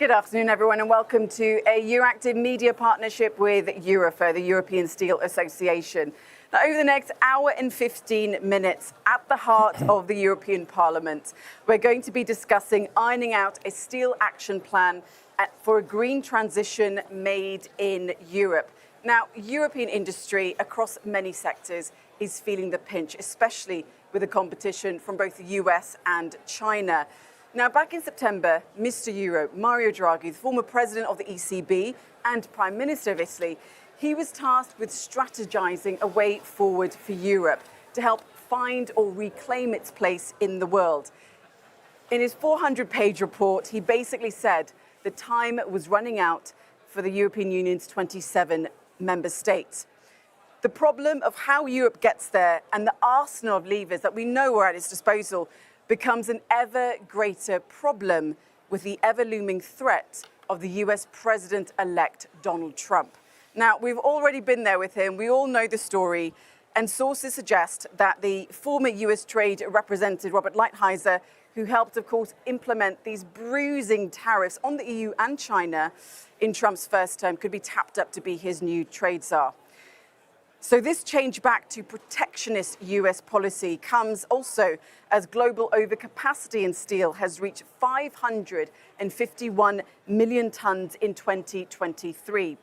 Good afternoon, everyone, and welcome to a Euractiv media partnership with Eurofer, the European Steel Association. Now, over the next hour and 15 minutes, at the heart of the European Parliament, we're going to be discussing ironing out a steel action plan for a green transition made in Europe. Now, European industry across many sectors is feeling the pinch, especially with the competition from both the US and China. Now, back in September, Mr. Euro, Mario Draghi, the former president of the ECB and Prime Minister of Italy, he was tasked with strategizing a way forward for Europe to help find or reclaim its place in the world. In his 400-page report, he basically said the time was running out for the European Union's 27 member states. The problem of how Europe gets there and the arsenal of levers that we know are at its disposal becomes an ever greater problem with the ever-looming threat of the US President-elect Donald Trump. Now, we've already been there with him. We all know the story. And sources suggest that the former US Trade Representative, Robert Lighthizer, who helped, of course, implement these bruising tariffs on the EU and China in Trump's first term, could be tapped up to be his new trade czar. So this change back to protectionist US policy comes also as global overcapacity in steel has reached 551 million tons in 2023.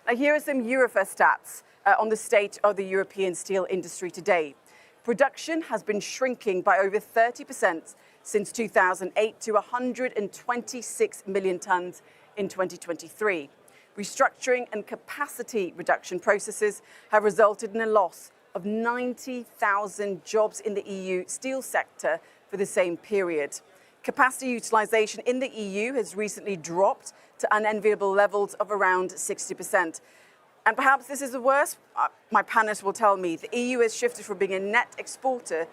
Now, here are some Eurofer stats on the state of the European steel industry today. Production has been shrinking by over 30% since 2008 to 126 million tons in 2023. Restructuring and capacity reduction processes have resulted in a loss of 90,000 jobs in the EU steel sector for the same period. Capacity utilization in the EU has recently dropped to unenviable levels of around 60%. And perhaps this is the worst. My panelists will tell me the EU has shifted from being a net exporter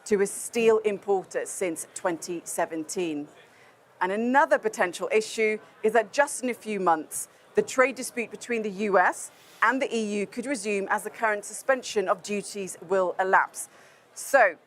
to a steel importer since 2017. And another potential issue is that just in a few months, the trade dispute between the US and the EU could resume as the current suspension of duties will elapse. So,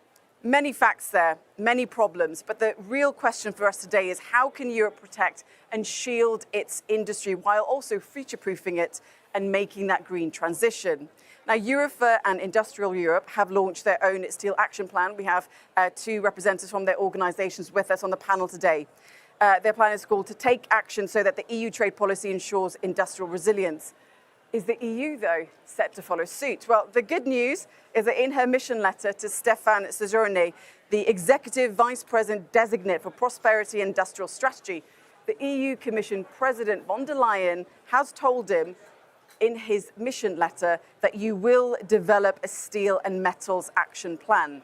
many facts there, many problems, but the real question for us today is how can Europe protect and shield its industry while also future-proofing it and making that green transition? Now, Eurofer and Industrial Europe have launched their own steel action plan. We have two representatives from their organizations with us on the panel today. Their plan is called to take action so that the EU trade policy ensures industrial resilience. Is the EU, though, set to follow suit? Well, the good news is that in her mission letter to Stéphane Séjourné, the Executive Vice President Designate for Prosperity and Industrial Strategy, the EU Commission President von der Leyen has told him in his mission letter that you will develop a steel and metals action plan.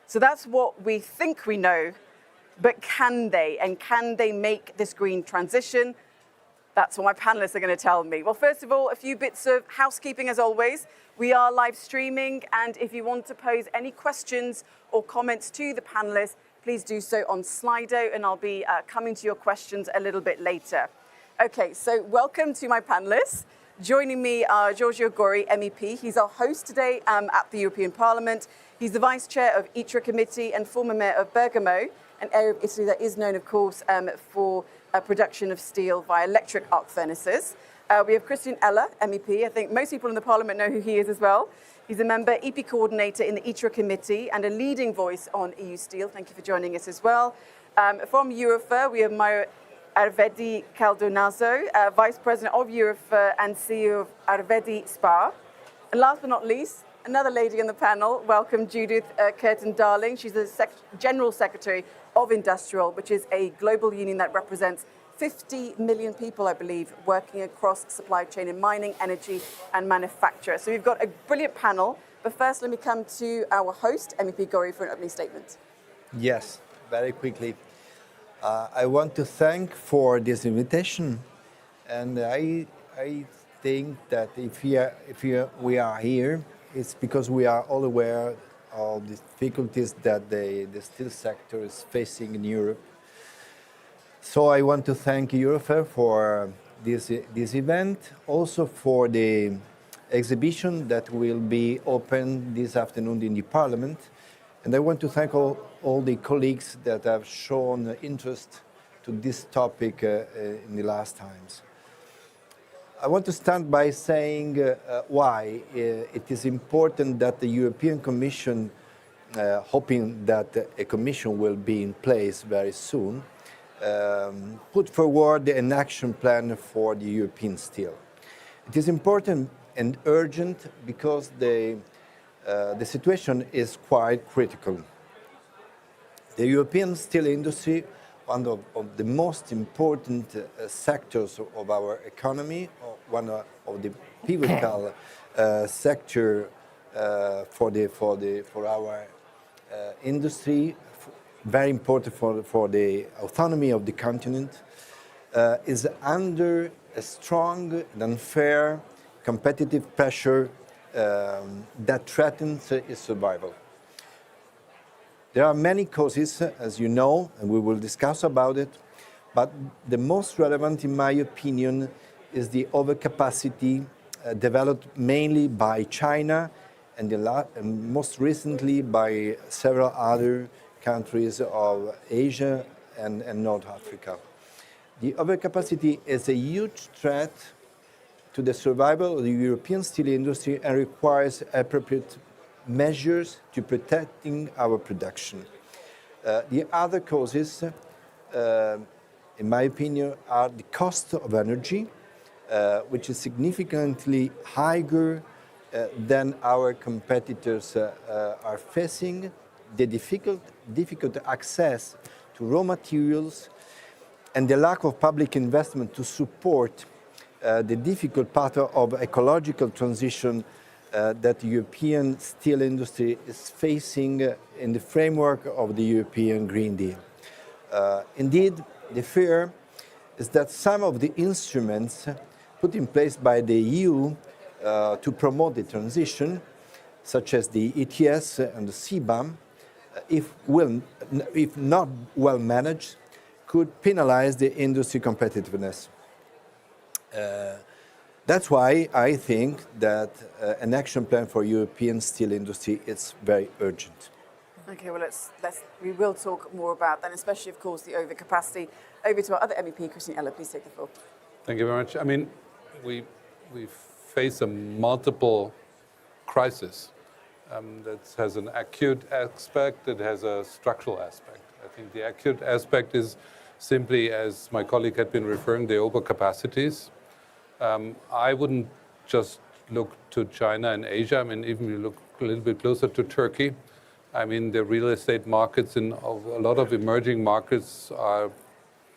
So that's what we think we know. But can they? And can they make this green transition? That's what my panelists are going to tell me. Well, first of all, a few bits of housekeeping as always. We are live streaming, and if you want to pose any questions or comments to the panelists, please do so on Slido, and I'll be coming to your questions a little bit later. Okay, so welcome to my panelists. Joining me are Giorgio Gori, MEP. He's our host today at the European Parliament. He's the Vice Chair of ITRE Committee and former Mayor of Bergamo, an area of Italy that is known, of course, for production of steel via electric arc furnaces. We have Christian Eller, MEP. I think most people in the Parliament know who he is as well. He's a member, EP coordinator in the ITRE Committee and a leading voice on EU steel. Thank you for joining us as well. From Eurofer, we have Mario Arvedi Caldonazzo, Vice President of Eurofer and CEO of Arvedi Spa. And last but not least, another lady on the panel. Welcome, Judith Curtin-Darling. She's the General Secretary of Industrial, which is a global union that represents 50 million people, I believe, working across supply chain in mining, energy, and manufacture. So we've got a brilliant panel. But first, let me come to our host, MEP Gori, for an opening statement. Yes, very quickly. I want to thank for this invitation. And I think that if we are here, it's because we are all aware of the difficulties that the steel sector is facing in Europe. So I want to thank Eurofer for this event, also for the exhibition that will be open this afternoon in the Parliament. And I want to thank all the colleagues that have shown interest to this topic in the last times. I want to start by saying why it is important that the European Commission, hoping that a commission will be in place very soon, put forward an action plan for the European steel. It is important and urgent because the situation is quite critical. The European steel industry, one of the most important sectors of our economy, one of the pivotal sector for our industry, very important for the autonomy of the continent, is under a strong and unfair competitive pressure that threatens its survival. There are many causes, as you know, and we will discuss about it, but the most relevant, in my opinion, is the overcapacity developed mainly by China and most recently by several other countries of Asia and North Africa. The overcapacity is a huge threat to the survival of the European steel industry and requires appropriate measures to protecting our production. The other causes, in my opinion, are the cost of energy, which is significantly higher than our competitors are facing, the difficult access to raw materials, and the lack of public investment to support the difficult path of ecological transition that the European steel industry is facing in the framework of the European Green Deal. Indeed, the fear is that some of the instruments put in place by the EU to promote the transition, such as the ETS and the CBAM, if not well managed, could penalize the industry competitiveness. That's why I think that an action plan for European steel industry is very urgent. Okay, well, we will talk more about that, and especially, of course, the overcapacity. Over to our other MEP, Christian Eller, please take the floor. Thank you very much. I mean, we face a multiple crisis that has an acute aspect, it has a structural aspect. I think the acute aspect is simply, as my colleague had been referring, the overcapacities. I wouldn't just look to China and Asia. I mean, even if you look a little bit closer to Turkey, I mean, the real estate markets in a lot of emerging markets are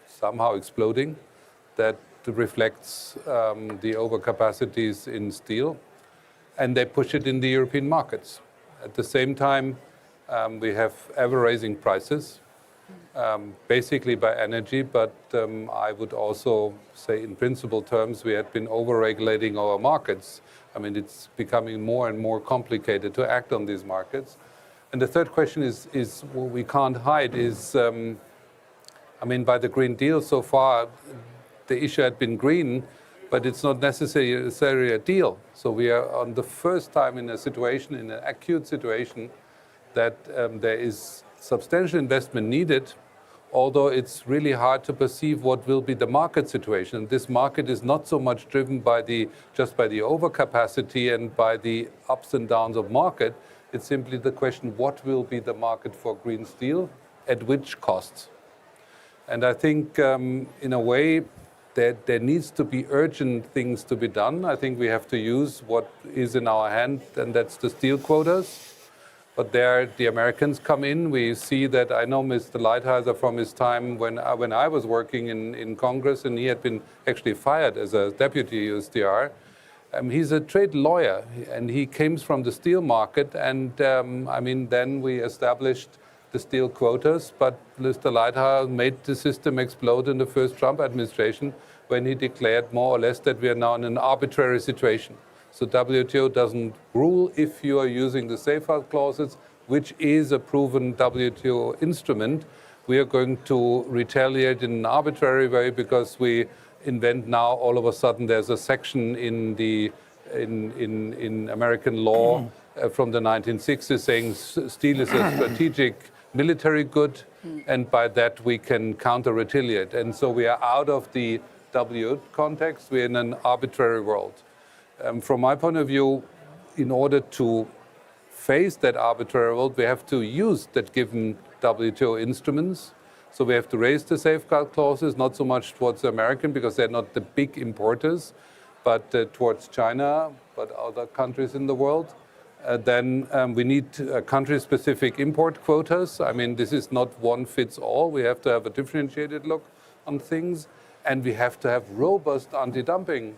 somehow exploding. That reflects the overcapacities in steel, and they push it in the European markets. At the same time, we have ever-rising prices, basically by energy, but I would also say in principle terms, we had been over-regulating our markets. I mean, it's becoming more and more complicated to act on these markets. And the third question is what we can't hide is, I mean, by the Green Deal so far, the issue had been green, but it's not necessarily a deal. So we are on the first time in a situation, in an acute situation, that there is substantial investment needed, although it's really hard to perceive what will be the market situation. This market is not so much driven by just by the overcapacity and by the ups and downs of market. It's simply the question, what will be the market for green steel, at which cost? And I think in a way, there needs to be urgent things to be done. I think we have to use what is in our hand, and that's the steel quotas. But there the Americans come in. We see that, I know Mr. Lighthizer from his time when I was working in Congress, and he had been actually fired as a deputy USTR. He's a trade lawyer, and he came from the steel market. And I mean, then we established the steel quotas, but Mr. Lighthizer made the system explode in the first Trump administration when he declared more or less that we are now in an arbitrary situation. So WTO doesn't rule if you are using the safeguard clauses, which is a proven WTO instrument. We are going to retaliate in an arbitrary way because we invent now all of a sudden there's a section in American law from the 1960s saying steel is a strategic military good, and by that we can counter-retaliate. And so we are out of the WTO context, we're in an arbitrary world. From my point of view, in order to face that arbitrary world, we have to use that given WTO instruments. So we have to raise the safeguard clauses, not so much towards the American, because they're not the big importers, but towards China, but other countries in the world. Then we need country-specific import quotas. I mean, this is not one fits all. We have to have a differentiated look on things. And we have to have robust anti-dumping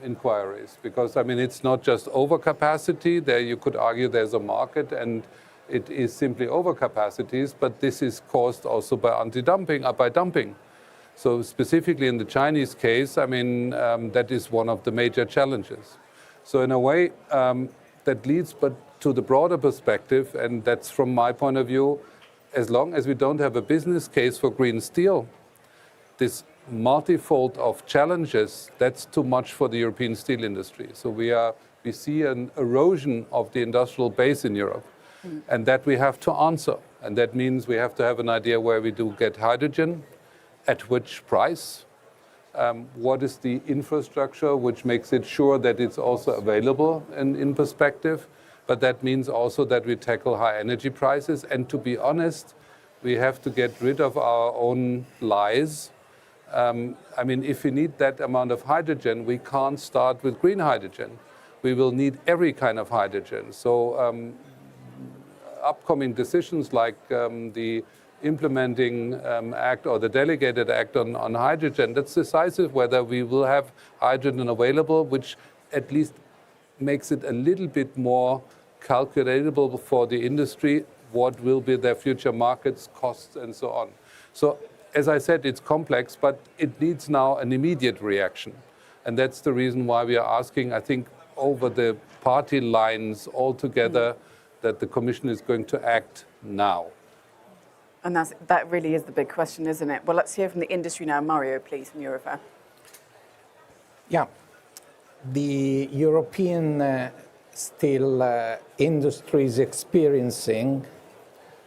inquiries. Because, I mean, it's not just overcapacity. There you could argue there's a market and it is simply overcapacities, but this is caused also by anti-dumping, by dumping. So specifically in the Chinese case, I mean, that is one of the major challenges. So in a way, that leads but to the broader perspective, and that's from my point of view, as long as we don't have a business case for green steel, this multifold of challenges, that's too much for the European steel industry. So we see an erosion of the industrial base in Europe, and that we have to answer. And that means we have to have an idea where we do get hydrogen, at which price, what is the infrastructure which makes it sure that it's also available in perspective. But that means also that we tackle high energy prices. And to be honest, we have to get rid of our own lies. I mean, if we need that amount of hydrogen, we can't start with green hydrogen. We will need every kind of hydrogen. So upcoming decisions like the implementing act or the delegated act on hydrogen, that's decisive whether we will have hydrogen available, which at least makes it a little bit more calculatable for the industry, what will be their future markets, costs, and so on. So as I said, it's complex, but it needs now an immediate reaction. And that's the reason why we are asking, I think, over the party lines altogether, that the Commission is going to act now. And that really is the big question, isn't it? Well, let's hear from the industry now. Mario, please, from Eurofair. Yeah. The European steel industry is experiencing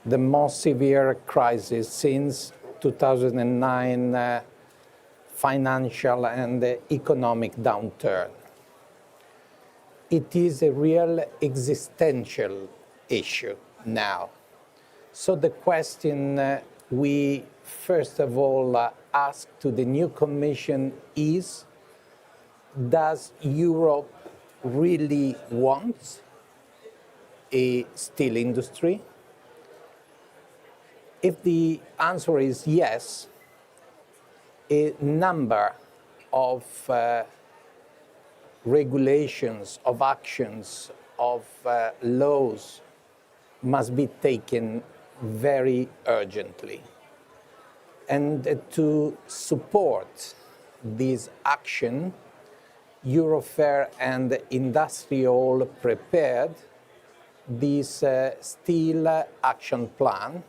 the most severe crisis since 2009 financial and economic downturn. It is a real existential issue now. So the question we first of all ask to the new Commission is, does Europe really want a steel industry? If the answer is yes, a number of regulations, of actions, of laws must be taken very urgently. And to support this action, Eurofair and Industrial prepared this Steel Action Plan,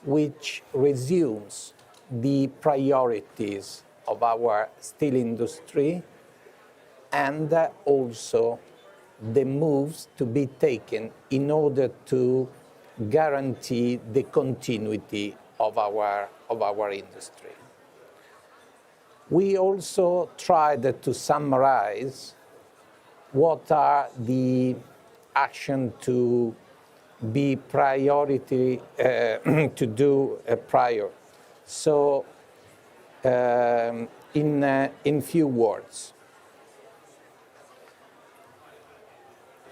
which resumes the priorities of our steel industry and also the moves to be taken in order to guarantee the continuity of our industry. We also tried to summarize what are the actions to be priority to do prior. So, in few words,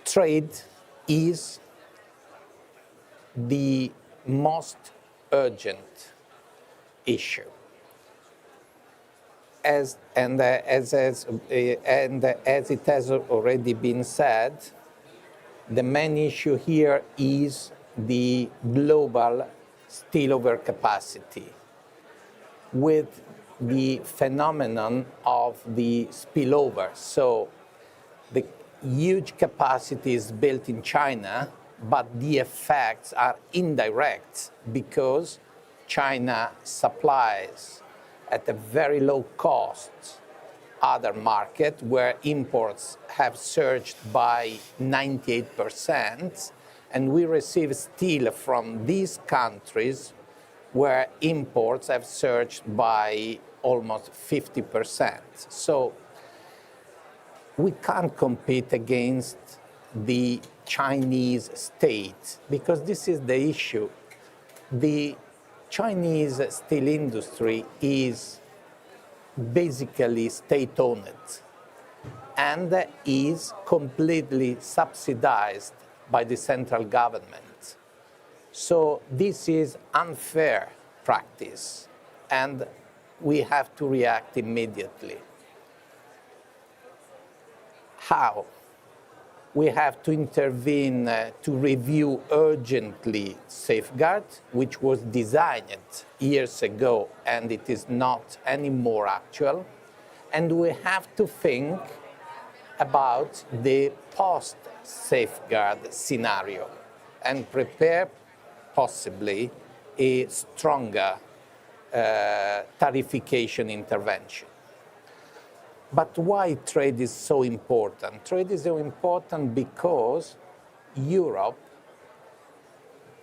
trade is the most urgent issue. As it has already been said, the main issue here is the global steel overcapacity, with the phenomenon of the spillover. So the huge capacity is built in China, but the effects are indirect because China supplies at a very low cost other market where imports have surged by 98%, And we receive steel from these countries where imports have surged by almost 50%. So we can't compete against the Chinese state because this is the issue. The Chinese steel industry is basically state-owned and is completely subsidized by the central government. So this is unfair practice, and we have to react immediately. How? We have to intervene to review urgently safeguards, which was designed years ago and it is not anymore actual. And we have to think about the post-safeguard scenario and prepare possibly a stronger tarification intervention. But why trade is so important? Trade is so important because Europe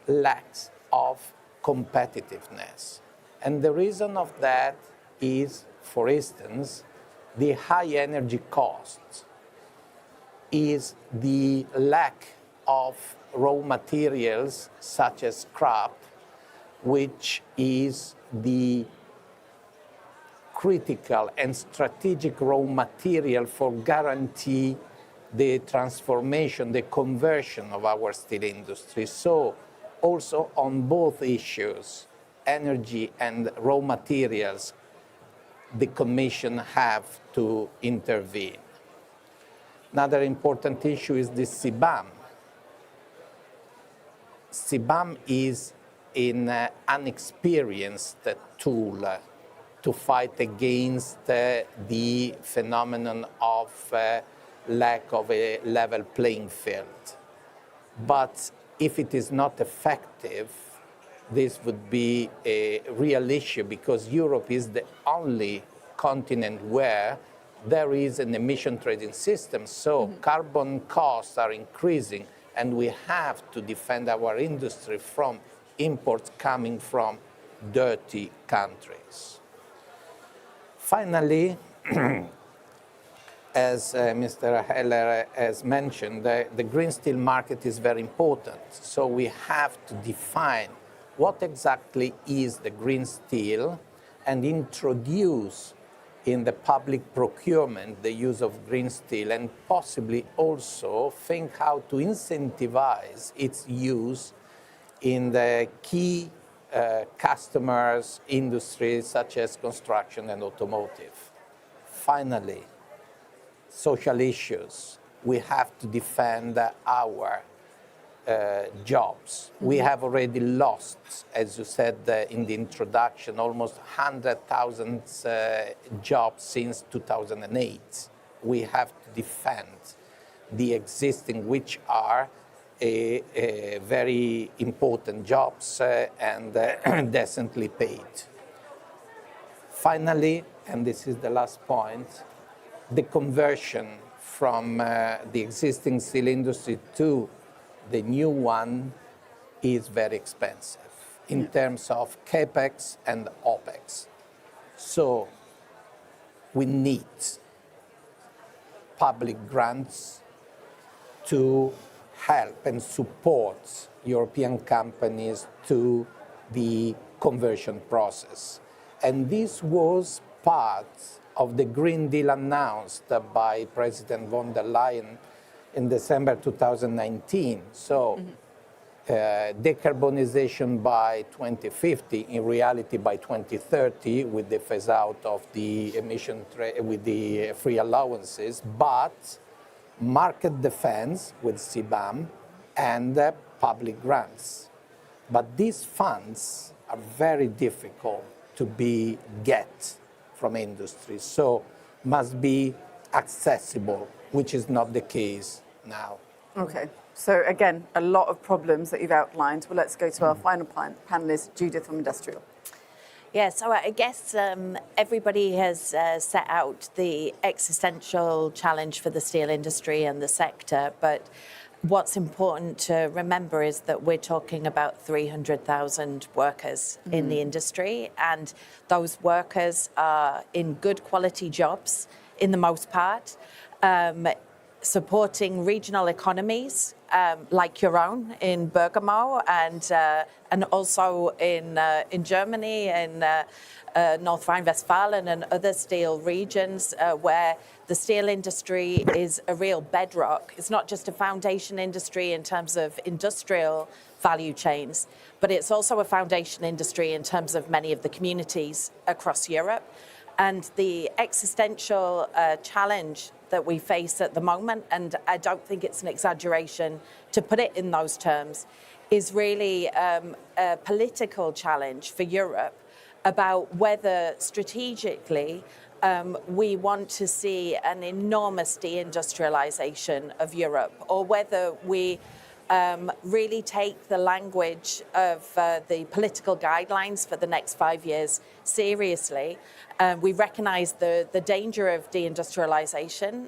lacks of competitiveness. And the reason of that is, for instance, the high energy costs, is the lack of raw materials such as scrap, which is the critical and strategic raw material for guarantee the transformation, the conversion of our steel industry. So also on both issues, energy and raw materials, the Commission have to intervene. Another important issue is the CBAM. CBAM is an inexperienced tool to fight against the phenomenon of lack of a level playing field. But if it is not effective, this would be a real issue because Europe is the only continent where there is an emission trading system. So carbon costs are increasing and we have to defend our industry from imports coming from dirty countries. Finally, as Mr. Heller has mentioned, the green steel market is very important. So we have to define what exactly is the green steel and introduce in the public procurement the use of green steel and possibly also think how to incentivize its use in the key customers, industries such as construction and automotive. Finally, social issues. We have to defend our jobs. We have already lost, as you said in the introduction, almost 100,000 jobs since 2008. We have to defend the existing, which are very important jobs and decently paid. Finally, and this is the last point, the conversion from the existing steel industry to the new one is very expensive in terms of capex and opex. So we need public grants to help and support European companies to the conversion process. And this was part of the Green Deal announced by President von der Leyen in December 2019. So decarbonization by 2050, in reality by 2030 with the phase out of the with the free allowances, but market defense with CBAM and public grants. But these funds are very difficult to get from industry, so must be accessible, which is not the case now. Okay, so again, a lot of problems that you've outlined. Well, let's go to our final panelist, Judith from Industrial. Yeah, so I guess everybody has set out the existential challenge for the steel industry and the sector, but what's important to remember is that we're talking about 300,000 workers in the industry, and those workers are in good quality jobs in the most part, supporting regional economies like your own in Bergamo and also in Germany and North Rhine-Westphalia and other steel regions where the steel industry is a real bedrock. It's not just a foundation industry in terms of industrial value chains, but it's also a foundation industry in terms of many of the communities across Europe. And the existential challenge that we face at the moment, and I don't think it's an exaggeration to put it in those terms, is really a political challenge for Europe about whether strategically we want to see an enormous deindustrialization of Europe, or whether we really take the language of the political guidelines for the next 5 years seriously. We recognize the danger of deindustrialization.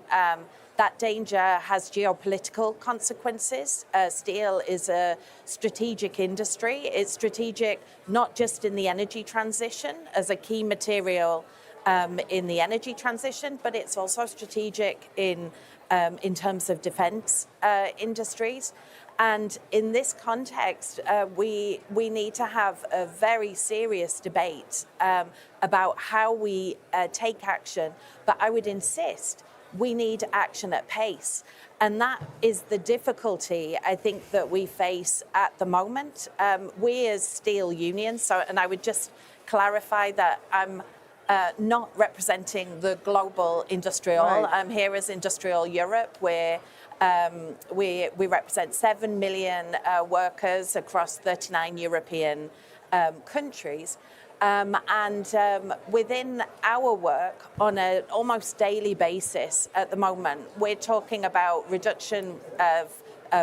That danger has geopolitical consequences. Steel is a strategic industry. It's strategic not just in the energy transition as a key material in the energy transition, but it's also strategic in terms of defense industries. And in this context, we need to have a very serious debate about how we take action. But I would insist we need action at pace. And that is the difficulty, I think, that we face at the moment. We as steel unions, and I would just clarify that I'm not representing the global industrial. Right. I'm here as Industrial Europe, where we represent 7 million workers across 39 European countries. Within our work on an almost daily basis at the moment, we're talking about reduction of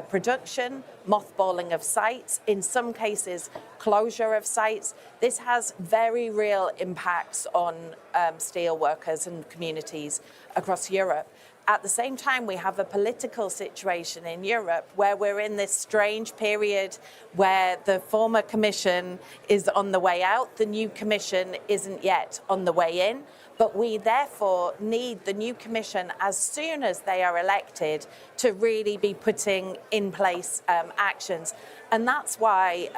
production, mothballing of sites, in some cases closure of sites. This has very real impacts on steel workers and communities across Europe. At the same time, we have a political situation in Europe where we're in this strange period where the former commission is on the way out, the new commission isn't yet on the way in. But we therefore need the new commission, as soon as they are elected, to really be putting in place actions. And that's why,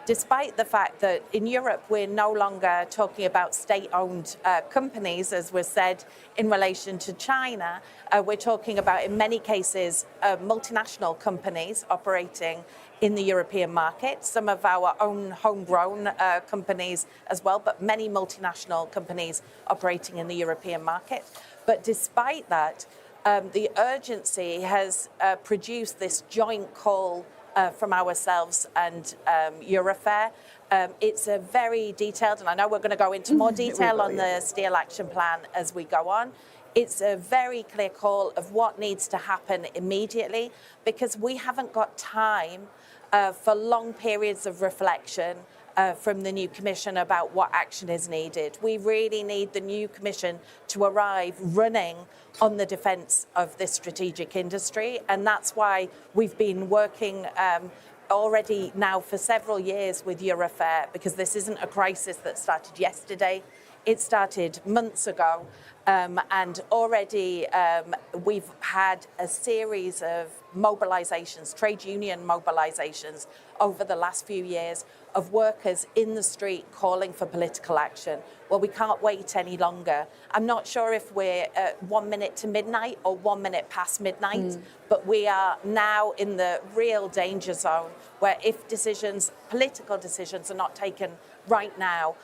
despite the fact that in Europe we're no longer talking about state-owned companies, as was said in relation to China, we're talking about, in many cases, multinational companies operating in the European market, some of our own homegrown companies as well, but many multinational companies operating in the European market. But despite that, the urgency has produced this joint call from ourselves and Eurofair. It's a very detailed, and I know we're going to go into more detail on the Steel Action Plan as we go on. It's a very clear call of what needs to happen immediately, because we haven't got time for long periods of reflection from the new Commission about what action is needed. We really need the new Commission to arrive running on the defence of this strategic industry, and that's why we've been working already now for several years with Eurofair, because this isn't a crisis that started yesterday. It started months ago, and already we've had a series of mobilisations, trade union mobilisations over the last few years of workers in the street calling for political action. Well, we can't wait any longer. I'm not sure if we're 1 minute to midnight or 1 minute past midnight, but we are now in the real danger zone where if decisions, political decisions, are not taken right now,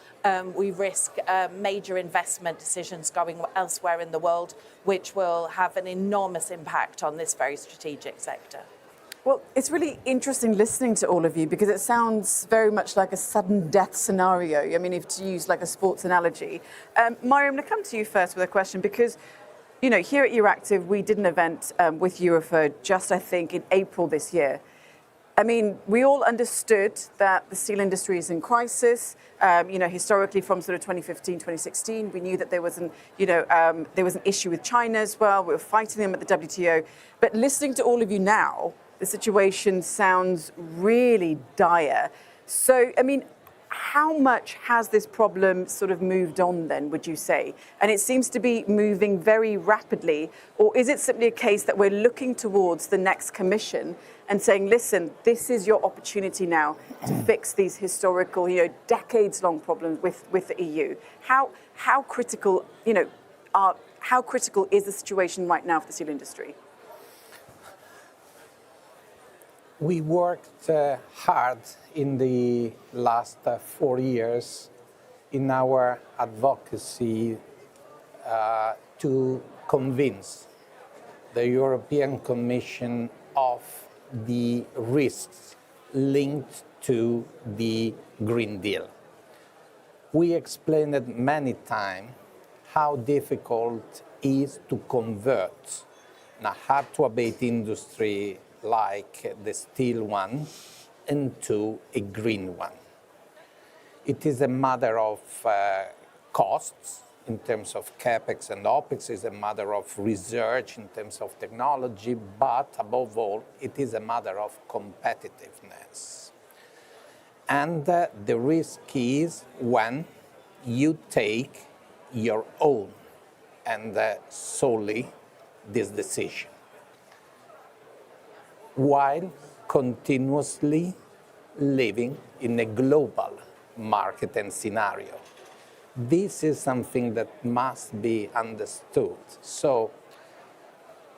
we risk major investment decisions going elsewhere in the world, which will have an enormous impact on this very strategic sector. Well, it's really interesting listening to all of you, because it sounds very much like a sudden death scenario. I mean, if to use like a sports analogy. Miriam, I'm going to come to you first with a question, because, you know, here at Euractiv, we did an event with Eurofer just, I think, in April this year. I mean, we all understood that the steel industry is in crisis. You know, historically from sort of 2015, 2016, we knew that there was an issue with China as well. We were fighting them at the WTO. But listening to all of you now, The situation sounds really dire. So, I mean, how much has this problem sort of moved on then, would you say? And it seems to be moving very rapidly. Or is it simply a case that we're looking towards the next commission and saying, listen, this is your opportunity now to fix these historical, decades-long problems with the EU? How critical, how critical is the situation right now for the steel industry? We worked hard in the last 4 years in our advocacy to convince the European Commission of the risks linked to the Green Deal. We explained it many times how difficult it is to convert a hard-to-abate industry like the steel one into a green one. It is a matter of costs in terms of capex and opex, is a matter of research in terms of technology, but above all, it is a matter of competitiveness. And the risk is when you take your own and solely this decision, while continuously living in a global market and scenario. This is something that must be understood. So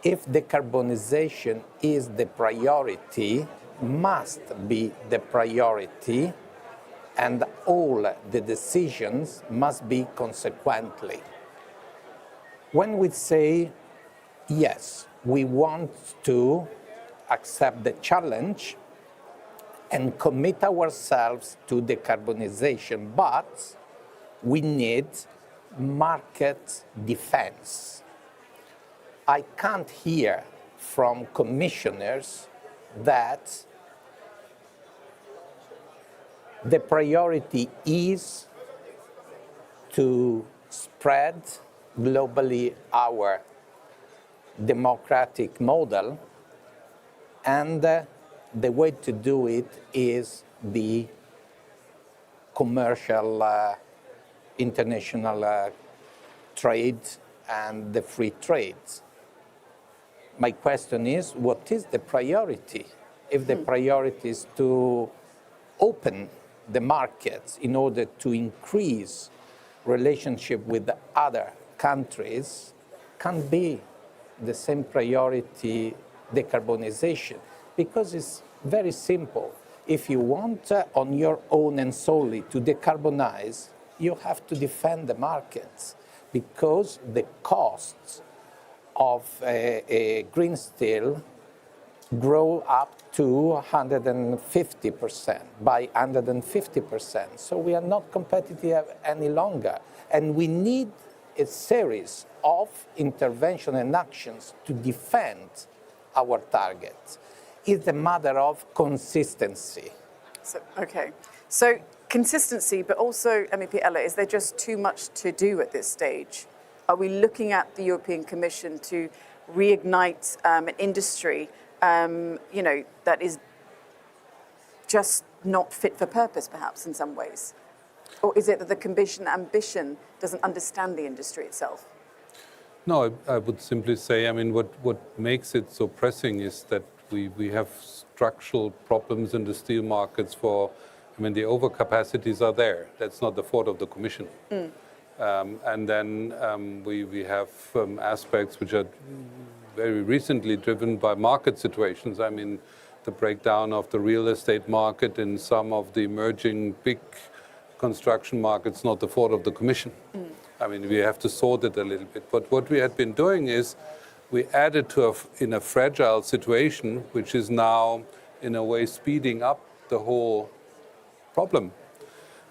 if decarbonization is the priority, must be the priority, and all the decisions must be consequently. When we say, yes, we want to accept the challenge and commit ourselves to decarbonization, but we need market defense. I can't hear from commissioners that the priority is to spread globally our democratic model, and the way to do it is the commercial international trade and the free trade. My question is, what is the priority? If the priority is to open the markets in order to increase relationship with the other countries, can be the same priority decarbonization, because it's very simple. If you want on your own and solely to decarbonize, you have to defend the markets, because the costs of a green steel grow up to 150%, by 150%. So we are not competitive any longer. And we need a series of intervention and actions to defend our targets. It's a matter of consistency. So consistency, but also, MEP Eller, is there just too much to do at this stage? Are we looking at the European Commission to reignite an industry, that is just not fit for purpose, perhaps, in some ways? Or is it that the Commission ambition doesn't understand the industry itself? No, I would simply say, what makes it so pressing is that we have structural problems in the steel markets the overcapacities are there. That's not the fault of the Commission. And then we have aspects which are very recently driven by market situations. The breakdown of the real estate market in some of the emerging big construction markets, not the fault of the Commission. We have to sort it a little bit. But what we had been doing is we added in a fragile situation, which is now in a way speeding up the whole problem.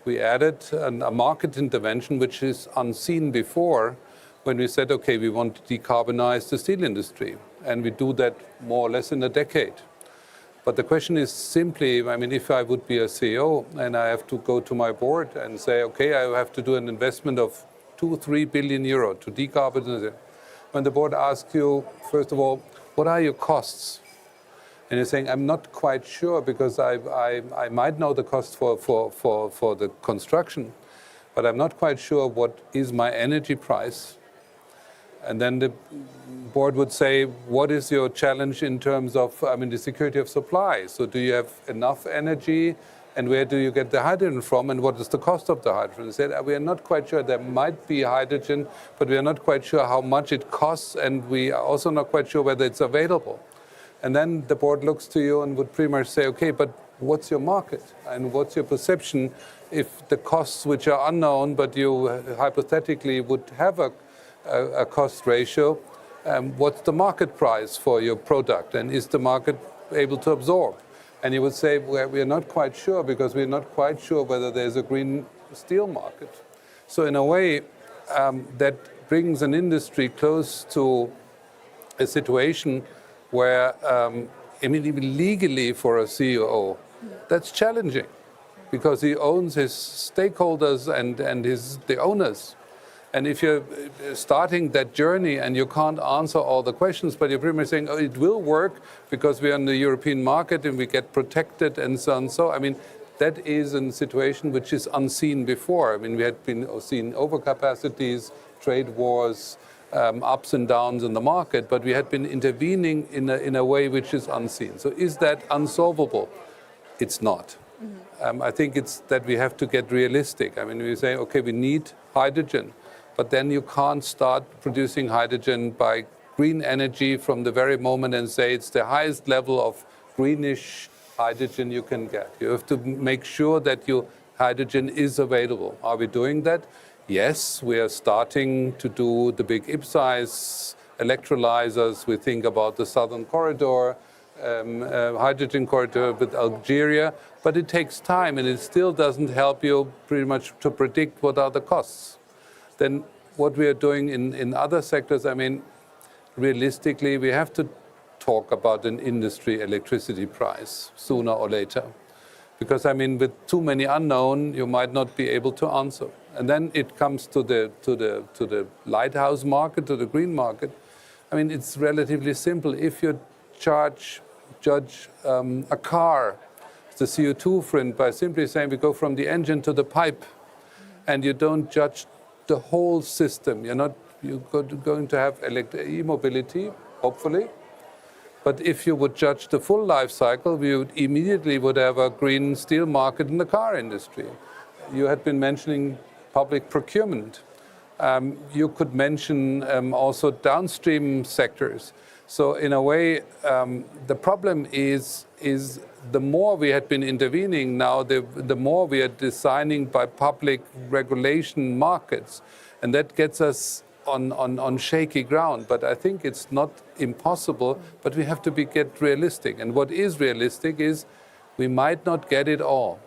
We added a market intervention which is unseen before, when we said, okay, we want to decarbonize the steel industry. And we do that more or less in a decade. But the question is simply, if I would be a CEO and I have to go to my board and say, okay, I have to do an investment of 2-3 billion euro to decarbonize it. When the board asks you, first of all, what are your costs? And you're saying, I'm not quite sure because I might know the cost for the construction, but I'm not quite sure what is my energy price. And then the board would say, what is your challenge in terms of, the security of supply? So do you have enough energy? And where do you get the hydrogen from? And what is the cost of the hydrogen? They said, we are not quite sure. There might be hydrogen, but we are not quite sure how much it costs. And we are also not quite sure whether it's available. And then the board looks to you and would pretty much say, okay, but what's your market? And what's your perception if the costs which are unknown, but you hypothetically would have a cost ratio, what's the market price for your product? And is the market able to absorb? And you would say, well, we are not quite sure because we're not quite sure whether there's a green steel market. So in a way, that brings an industry close to a situation where, even legally for a CEO, that's challenging because he owns his stakeholders and the owners. And if you're starting that journey and you can't answer all the questions, but you're pretty much saying, oh, it will work because we're on the European market and we get protected and so on. So, that is a situation which is unseen before. We had been seen overcapacities, trade wars, ups and downs in the market, but we had been intervening in a way which is unseen. So is that unsolvable? It's not. I think it's that we have to get realistic. We say, okay, we need hydrogen. But then you can't start producing hydrogen by green energy from the very moment and say it's the highest level of greenish hydrogen you can get. You have to make sure that your hydrogen is available. Are we doing that? Yes, we are starting to do the big IPCEI's electrolyzers. We think about the Southern Corridor, hydrogen corridor with Algeria, but it takes time and it still doesn't help you pretty much to predict what are the costs. Then what we are doing in other sectors, realistically, we have to talk about an industry electricity price sooner or later. Because, with too many unknown, you might not be able to answer. And then it comes to the lighthouse market, to the green market. It's relatively simple. If you judge a car, the CO2 footprint, by simply saying we go from the engine to the pipe, and you don't judge the whole system. You're going to have e-mobility, hopefully. But if you would judge the full life cycle, we would immediately have a green steel market in the car industry. You had been mentioning public procurement. You could mention also downstream sectors. So in a way, the problem is the more we had been intervening now, the more we are designing by public regulation markets. And that gets us on shaky ground. But I think it's not impossible, but we have to get realistic. And what is realistic is we might not get it all.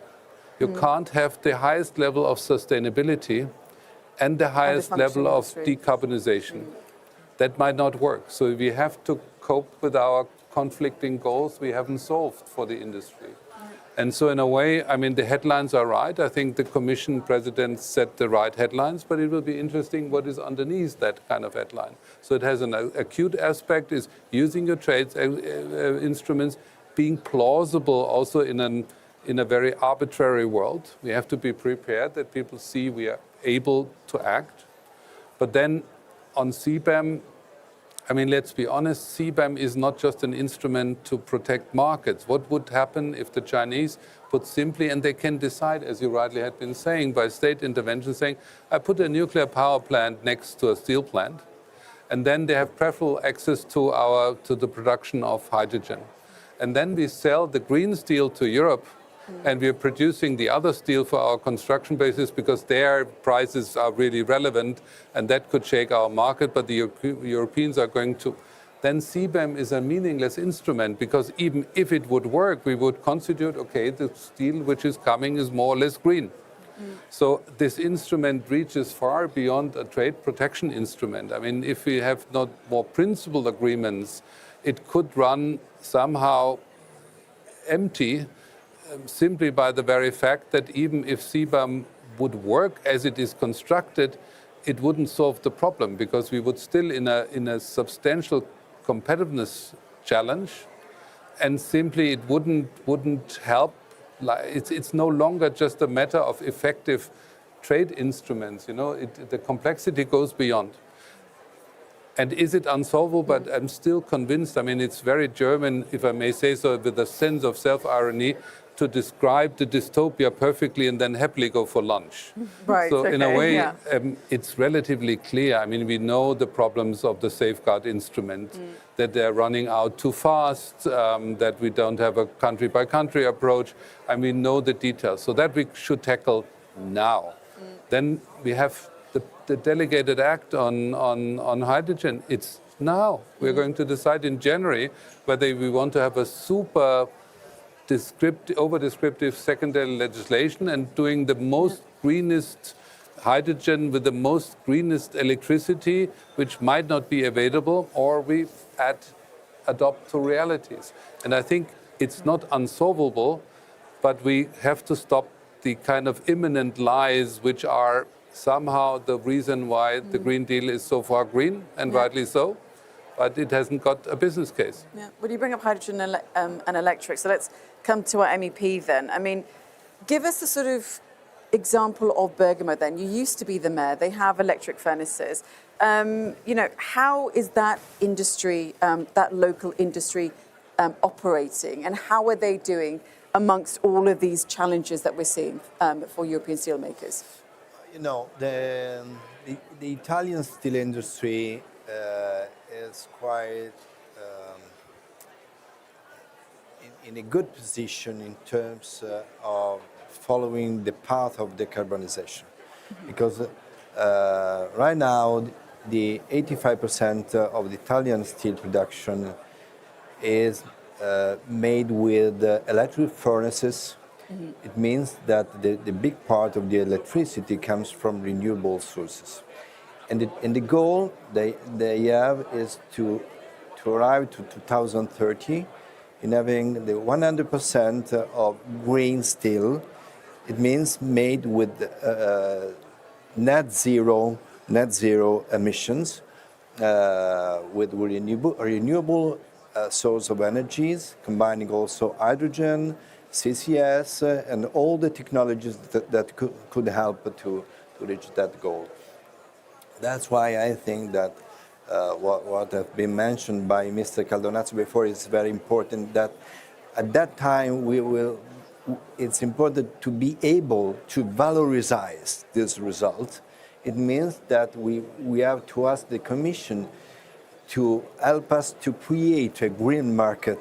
You can't have the highest level of sustainability and the highest level of decarbonization. That might not work. So we have to cope with our conflicting goals we haven't solved for the industry. And so in a way, the headlines are right. I think the Commission President set the right headlines, but it will be interesting what is underneath that kind of headline. So it has an acute aspect, is using your trade instruments, being plausible also in a very arbitrary world. We have to be prepared that people see we are able to act. But then on CBAM, let's be honest, CBAM is not just an instrument to protect markets. What would happen if the Chinese put simply, and they can decide, as you rightly had been saying, by state intervention, saying, I put a nuclear power plant next to a steel plant, and then they have preferential access to the production of hydrogen. And then we sell the green steel to Europe, and we are producing the other steel for our construction bases because their prices are really relevant, and that could shake our market, but the Europeans are going to. Then CBAM is a meaningless instrument because even if it would work, we would constitute, okay, the steel which is coming is more or less green. So this instrument reaches far beyond a trade protection instrument. If we have not more principled agreements, it could run somehow empty, simply by the very fact that even if CBAM would work as it is constructed, it wouldn't solve the problem because we would still in a substantial competitiveness challenge. and simply it wouldn't help. It's no longer just a matter of effective trade instruments. The complexity goes beyond. And is it unsolvable? But I'm still convinced. I mean, it's very German, if I may say so, with a sense of self-irony, to describe the dystopia perfectly and then happily go for lunch. Right, So in a okay, way, yeah. it's relatively clear. I mean, we know the problems of the safeguard instrument, that they're running out too fast, that we don't have a country-by-country approach, and we know the details. So that we should tackle now. Then we have the delegated act on hydrogen. It's now. We're going to decide in January whether we want to have a super over-descriptive secondary legislation and doing the most greenest hydrogen with the most greenest electricity, which might not be available, or we adopt to realities. And I think it's not unsolvable, but we have to stop the kind of imminent lies which are somehow the reason why the Green Deal is so far green, and rightly so, but it hasn't got a business case. Yeah. Well, you bring up hydrogen and electric, so let's come to our MEP then. I mean, give us a sort of example of Bergamo then. You used to be the mayor. They have electric furnaces. How is that industry, that local industry operating, and how are they doing amongst all of these challenges that we're seeing for European steelmakers? The Italian steel industry is quite in a good position in terms of following the path of decarbonization. Because right now, the 85% of the Italian steel production is made with electric furnaces. It means that the big part of the electricity comes from renewable sources. And the goal they have is to arrive to 2030 in having the 100% of green steel. It means made with net zero emissions, with renewable source of energies, combining also hydrogen, CCS, and all the technologies that could help to reach that goal. That's why I think that what has been mentioned by Mr. Caldonazzo before is very important, that at that time it's important to be able to valorize this result. It means that we have to ask the Commission to help us to create a green market,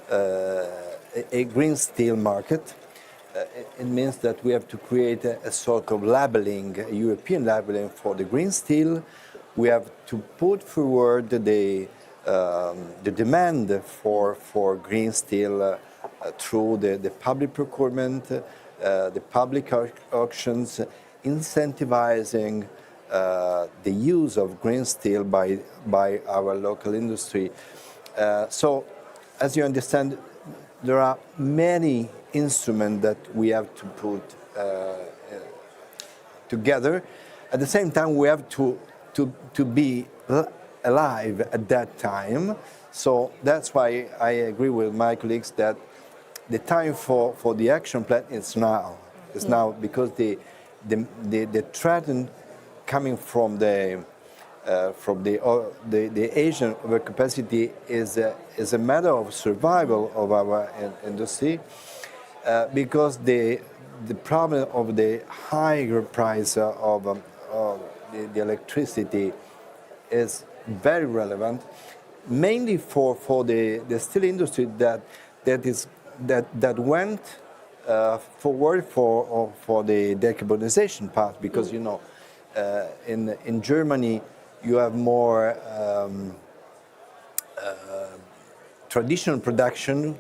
a green steel market. It means that we have to create a sort of labeling, a European labeling for the green steel. We have to put forward the demand for green steel through the public procurement, the public auctions, incentivizing the use of green steel by our local industry. So, as you understand, there are many instruments that we have to put together. At the same time, we have to be alive at that time. So that's why I agree with my colleagues that the time for the action plan is now. It's now, because the threat coming from the Asian overcapacity is a matter of survival of our industry, because the problem of the higher price of the electricity is very relevant, mainly for the steel industry that went forward for the decarbonization path, because in Germany you have more traditional production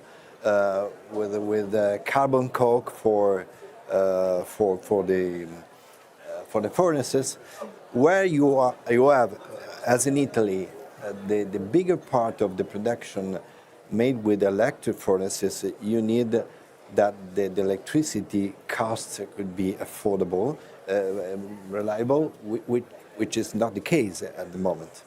with carbon coke for the furnaces, where you have, as in Italy, the bigger part of the production made with electric furnaces. You need that the electricity costs could be affordable, reliable, which is not the case at the moment.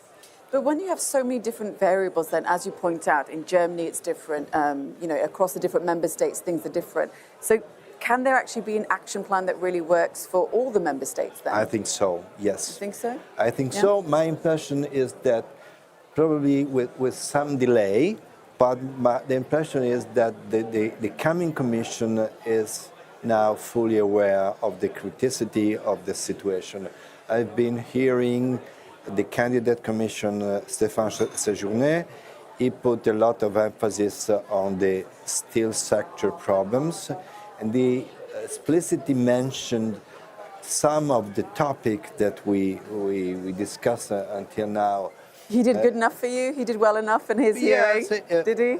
But when you have so many different variables, then, as you point out, in Germany it's different, across the different member states things are different. So can there actually be an action plan that really works for all the member states then? I think so, yes. You think so? I think so. My impression is that probably with some delay, but the impression is that the coming Commission is now fully aware of the criticality of the situation. I've been hearing the candidate Commission, Stéphane Séjourné. He put a lot of emphasis on the steel sector problems, and he explicitly mentioned some of the topics that we discussed until now. He did good enough for you? He did well enough in his hearing? Did he?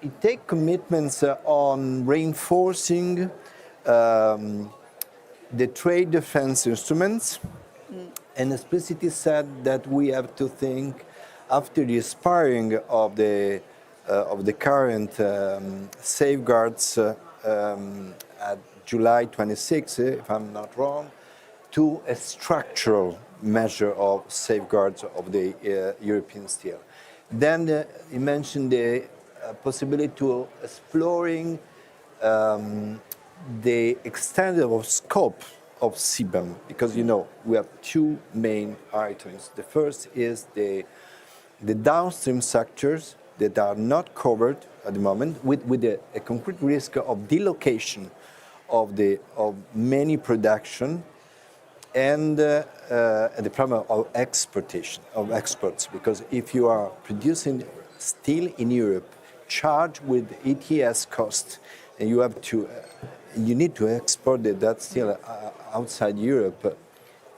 He take commitments on reinforcing the trade defense instruments, and explicitly said that we have to think after the expiring of the current safeguards at July 26, if I'm not wrong, to a structural measure of safeguards of the European steel. Then he mentioned the possibility to exploring the extendable scope of CBAM, because we have two main items. The first is the downstream sectors that are not covered at the moment, with a concrete risk of delocation of many production, and the problem of exports, because if you are producing steel in Europe, charged with ETS cost, and you need to export that steel outside Europe,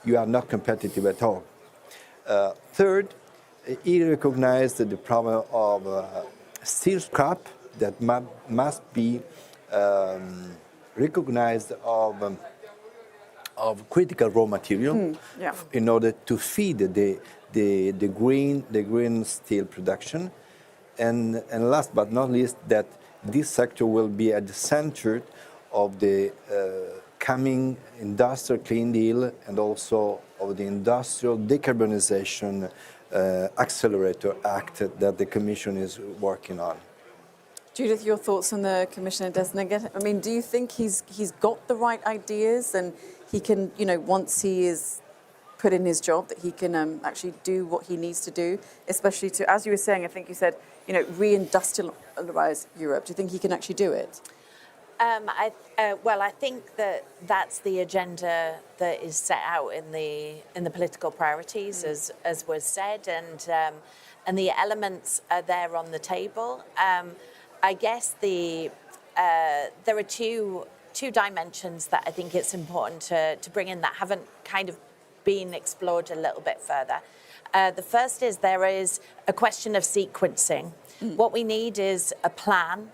you are not competitive at all. Third, he recognized the problem of steel scrap that must be recognized of critical raw material in order to feed the green steel production. And last but not least, that this sector will be at the center of the coming Industrial Clean Deal and also of the Industrial Decarbonization Accelerator Act that the Commission is working on. Judith, your thoughts on the Commissioner designate? I mean, do you think he's got the right ideas, and he can, once he is put in his job, that he can actually do what he needs to do, especially to, as you were saying, I think you said, reindustrialize Europe. Do you think he can actually do it? I think that's the agenda that is set out in the political priorities, as was said, and the elements are there on the table. I guess there are two dimensions that I think it's important to bring in that haven't kind of been explored a little bit further. The first is there is a question of sequencing. What we need is a plan.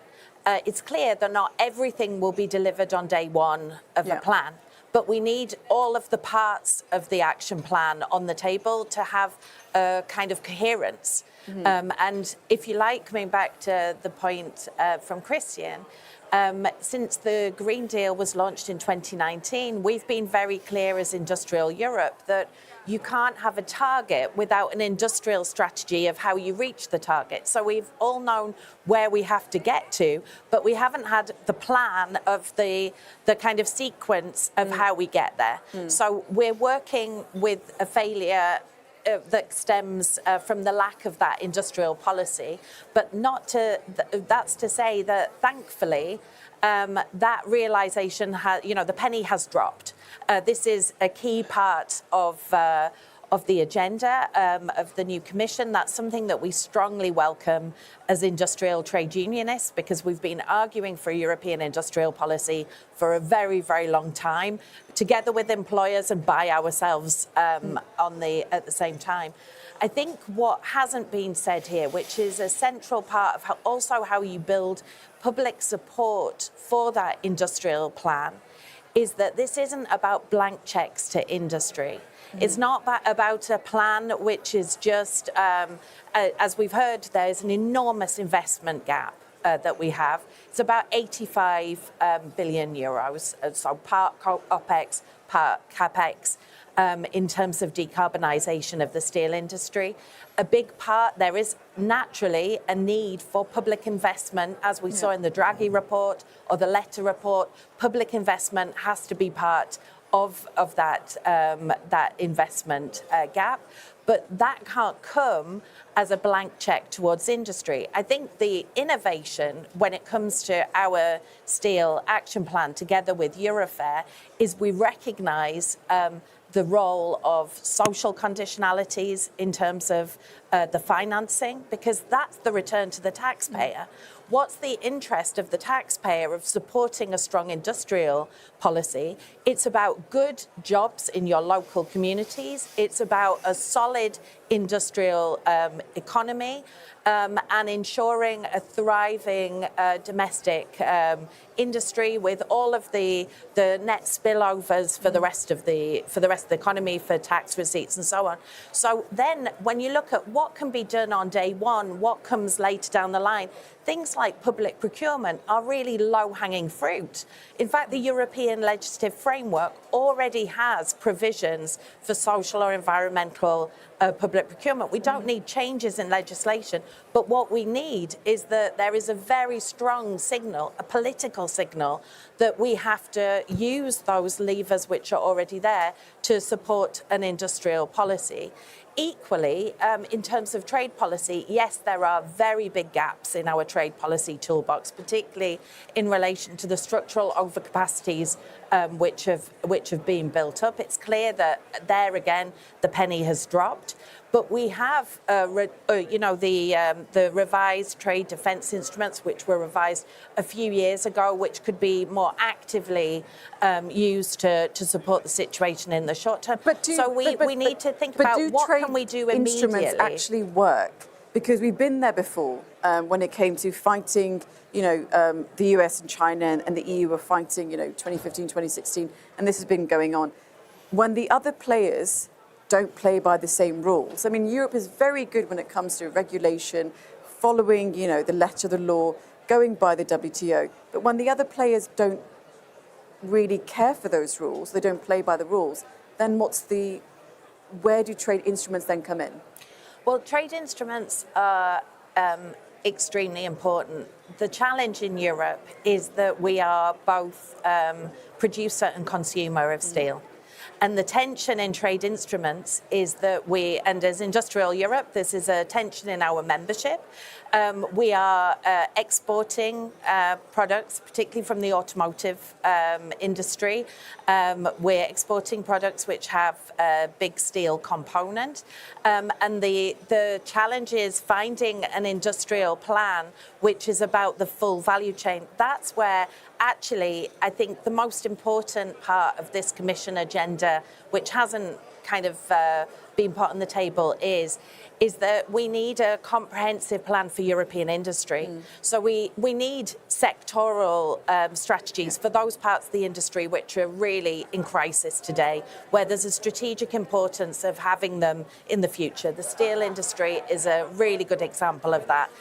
It's clear that not everything will be delivered on day one of the plan, but we need all of the parts of the action plan on the table to have a kind of coherence. And if you like, coming back to the point from Christian, since the Green Deal was launched in 2019, we've been very clear as Industrial Europe that you can't have a target without an industrial strategy of how you reach the target. So we've all known where we have to get to, but we haven't had the plan of the kind of sequence of how we get there. So we're working with a failure that stems from the lack of that industrial policy, but that's to say that thankfully that realization has, the penny has dropped. This is a key part of the agenda of the new Commission. That's something that we strongly welcome as industrial trade unionists, because we've been arguing for a European industrial policy for a very, very long time, together with employers and by ourselves at the same time. I think what hasn't been said here, which is a central part of how you build public support for that industrial plan, is that this isn't about blank checks to industry. It's not about a plan which is just, as we've heard, there's an enormous investment gap that we have. It's about 85 billion euros, so part OPEX, part CAPEX. in terms of decarbonisation of the steel industry. A big part, there is naturally a need for public investment, as we saw in the Draghi Report or the Letter Report. Public investment has to be part of that investment gap. But that can't come as a blank check towards industry. I think the innovation when it comes to our steel action plan together with Eurofair is we recognise the role of social conditionalities in terms of the financing, because that's the return to the taxpayer. What's the interest of the taxpayer of supporting a strong industrial policy? It's about good jobs in your local communities. It's about a solid industrial economy and ensuring a thriving domestic industry with all of the net spillovers for the rest of the economy, for tax receipts and so on. So then when you look at what can be done on day one, what comes later down the line, things like public procurement are really low-hanging fruit. In fact, the European legislative framework already has provisions for social or environmental public procurement. We don't need changes in legislation, but what we need is that there is a very strong signal, a political signal, that we have to use those levers which are already there to support an industrial policy. Equally, in terms of trade policy, yes, there are very big gaps in our trade policy toolbox, particularly in relation to the structural overcapacities which have been built up. It's clear that there again the penny has dropped. But we have, the revised trade defence instruments, which were revised a few years ago, which could be more actively used to support the situation in the short term. We need to think about what can we do immediately. Instruments actually work? Because we've been there before when it came to fighting, the US and China and the EU were fighting, 2015, 2016, and this has been going on. When the other players don't play by the same rules. I mean, Europe is very good when it comes to regulation, following, the letter of the law, going by the WTO. But when the other players don't really care for those rules, they don't play by the rules, then where do trade instruments then come in? Well, trade instruments are extremely important. The challenge in Europe is that we are both producer and consumer of steel. And the tension in trade instruments is that and as Industrial Europe, this is a tension in our membership. We are exporting products, particularly from the automotive industry. We're exporting products which have a big steel component. And the challenge is finding an industrial plan which is about the full value chain. That's where actually I think the most important part of this Commission agenda, which hasn't kind of been put on the table, is that we need a comprehensive plan for European industry. So we need sectoral strategies for those parts of the industry which are really in crisis today, where there's a strategic importance of having them in the future. The steel industry is a really good example of that.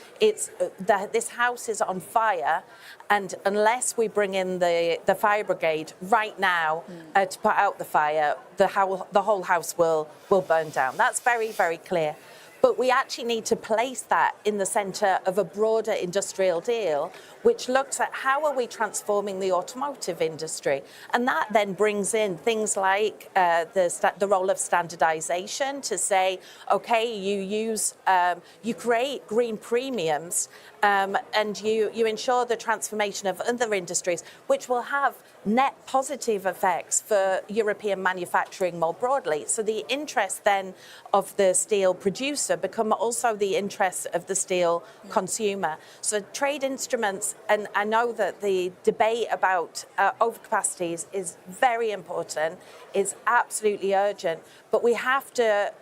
This house is on fire, and unless we bring in the fire brigade right now to put out the fire, the whole house will burn down. That's very, very clear. But we actually need to place that in the centre of a broader industrial deal, which looks at how are we transforming the automotive industry. And that then brings in things like the role of standardisation to say, OK, you create green premiums and you ensure the transformation of other industries, which will have net positive effects for European manufacturing more broadly. So the interest then of the steel producer become also the interests of the steel consumer. So trade instruments, and I know that the debate about overcapacities is very important, is absolutely urgent, but we have to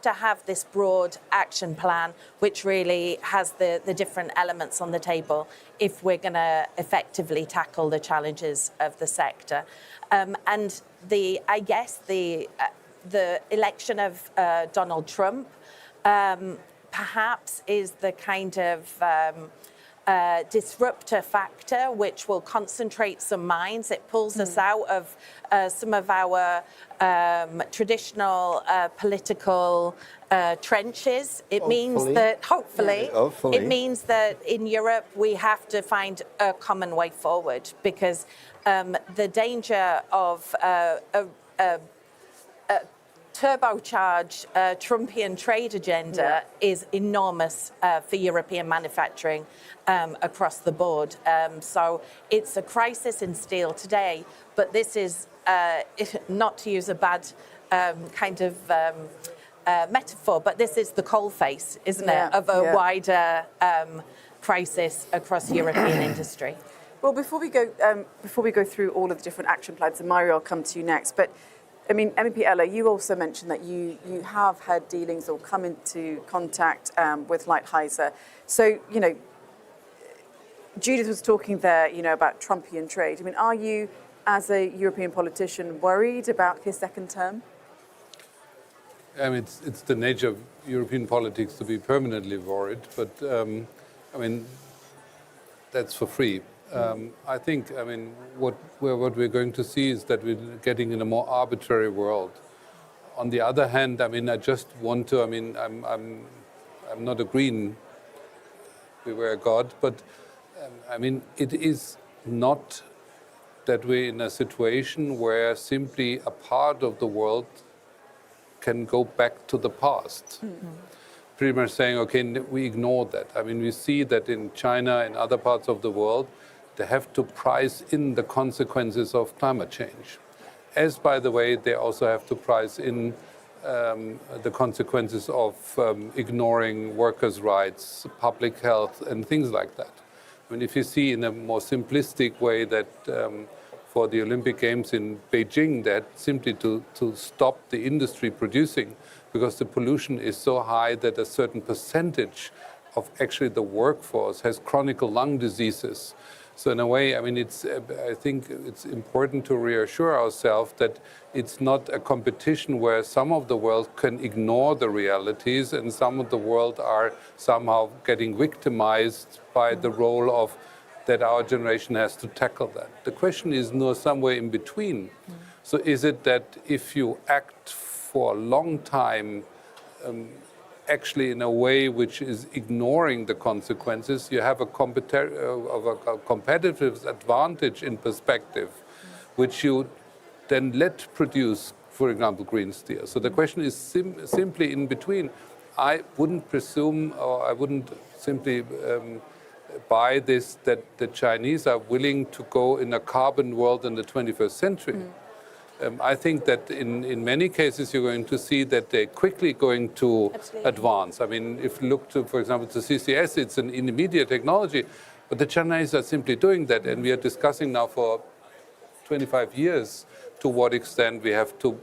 have this broad action plan which really has the different elements on the table if we're going to effectively tackle the challenges of the sector. And I guess the election of Donald Trump perhaps is the kind of disruptor factor, which will concentrate some minds. It pulls us out of some of our traditional political trenches. It means that, hopefully, it means that in Europe we have to find a common way forward, because the danger of turbocharge Trumpian trade agenda is enormous for European manufacturing across the board. So it's a crisis in steel today, but this is, not to use a bad kind of metaphor, but this is the coal face, isn't it, of a wider crisis across European industry. Well, before we go through all of the different action plans, and Mario, I'll come to you next, but I mean, MEP Eller, you also mentioned that you have had dealings or come into contact with Lighthizer. So, you know, Judith was talking there, you know, about Trumpian trade. I mean, are you, as a European politician, worried about his second term? I mean, it's the nature of European politics to be permanently worried, but I mean, that's for free. I think, I mean, what we're going to see is that we're getting in a more arbitrary world. On the other hand, I mean, I just want to, I mean, I'm not a green beware God, but I mean, it is not that we're in a situation where simply a part of the world can go back to the past. Pretty much saying, okay, we ignore that. I mean, we see that in China and other parts of the world, they have to price in the consequences of climate change. As, by the way, they also have to price in the consequences of ignoring workers' rights, public health, and things like that. I mean, if you see in a more simplistic way that for the Olympic Games in Beijing, that simply to stop the industry producing, because the pollution is so high that a certain percentage of actually the workforce has chronic lung diseases. So in a way, I mean, I think it's important to reassure ourselves that it's not a competition where some of the world can ignore the realities and some of the world are somehow getting victimized by the role of that our generation has to tackle that. The question is somewhere in between. So is it that if you act for a long time actually in a way which is ignoring the consequences, you have a competitive advantage in perspective, which you then let produce, for example, green steel. So the question is simply in between. I wouldn't presume, or I wouldn't simply buy this, that the Chinese are willing to go in a carbon world in the 21st century. I think that in many cases you're going to see that they're quickly going to advance. I mean, if you look to, for example, to CCS, it's an intermediate technology, but the Chinese are simply doing that, and we are discussing now for 25 years to what extent we have to,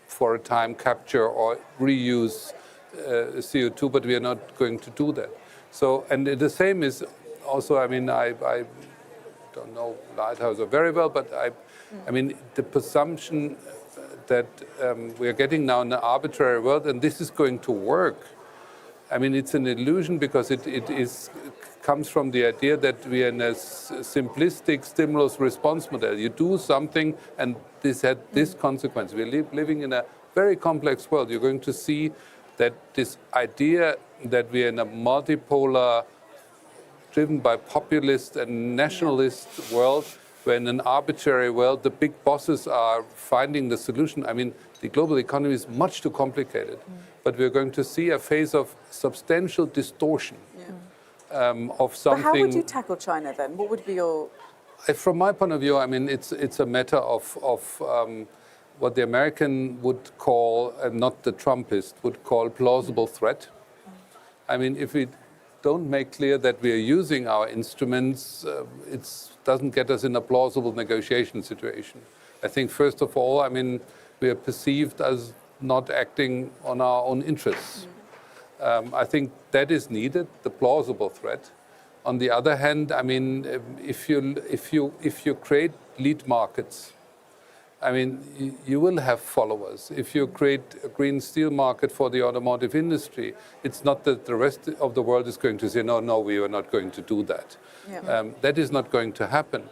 for a time, capture or reuse CO2, but we are not going to do that. So, and the same is also, I mean, I don't know Lighthizer very well, but I mean, the presumption that we are getting now in an arbitrary world, and this is going to work. I mean, it's an illusion because it comes from the idea that we are in a simplistic stimulus-response model. You do something, and this had this consequence. We're living in a very complex world. You're going to see that this idea that we are in a multipolar, driven by populist and nationalist world, where in an arbitrary world, the big bosses are finding the solution. I mean, the global economy is much too complicated. But we're going to see a phase of substantial distortion of something. But how would you tackle China then? What would be your... From my point of view, I mean, it's a matter of what the American would call, and not the Trumpist, would call plausible threat. I mean, if we don't make clear that we are using our instruments, it doesn't get us in a plausible negotiation situation. I think, first of all, I mean, we are perceived as not acting on our own interests. I think that is needed, the plausible threat. On the other hand, I mean, if you create lead markets, I mean, you will have followers. If you create a green steel market for the automotive industry, it's not that the rest of the world is going to say, no, we are not going to do that. Yeah. That is not going to happen.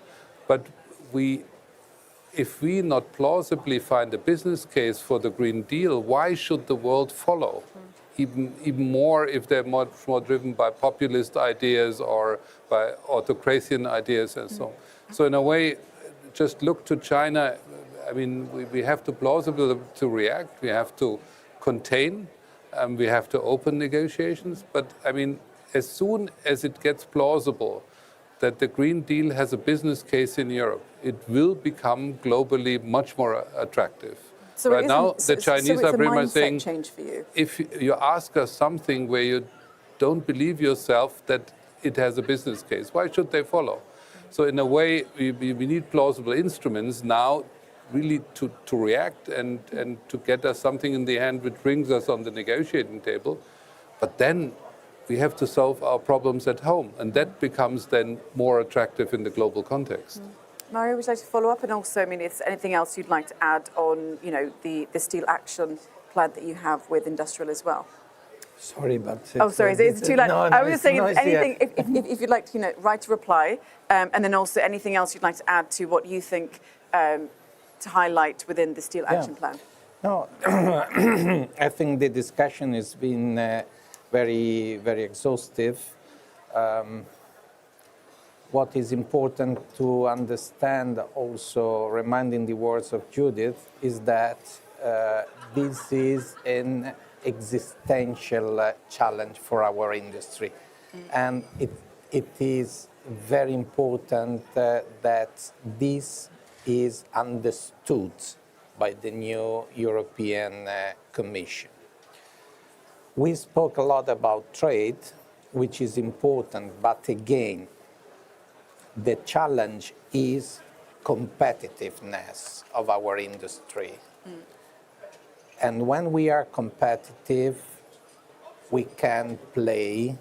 But if we not plausibly find a business case for the Green Deal, why should the world follow? Even more if they're much more driven by populist ideas or by autocracian ideas and so on. So in a way, just look to China. I mean, we have to plausibly to react. We have to contain. We have to open negotiations. But I mean, as soon as it gets plausible that the Green Deal has a business case in Europe, it will become globally much more attractive. So right now, the Chinese are pretty much saying, change for you. if you ask us something where you don't believe yourself that it has a business case, why should they follow? So in a way, we need plausible instruments now really to react and to get us something in the hand which brings us on the negotiating table. But then we have to solve our problems at home, and that becomes then more attractive in the global context. Mario, would you like to follow up? And also, I mean, if there's anything else you'd like to add on, the steel action plan that you have with industrial as well? Sorry, but... Sorry, is it too loud? No, I was just saying, noisy. anything, if you'd like to, write a reply, and then also anything else you'd like to add to what you think to highlight within the steel action plan. No, I think the discussion has been very, very exhaustive. What is important to understand, also reminding the words of Judith, is that this is an existential challenge for our industry. And it is very important that this is understood by the new European Commission. We spoke a lot about trade, which is important, but again, the challenge is competitiveness of our industry. And when we are competitive, we can play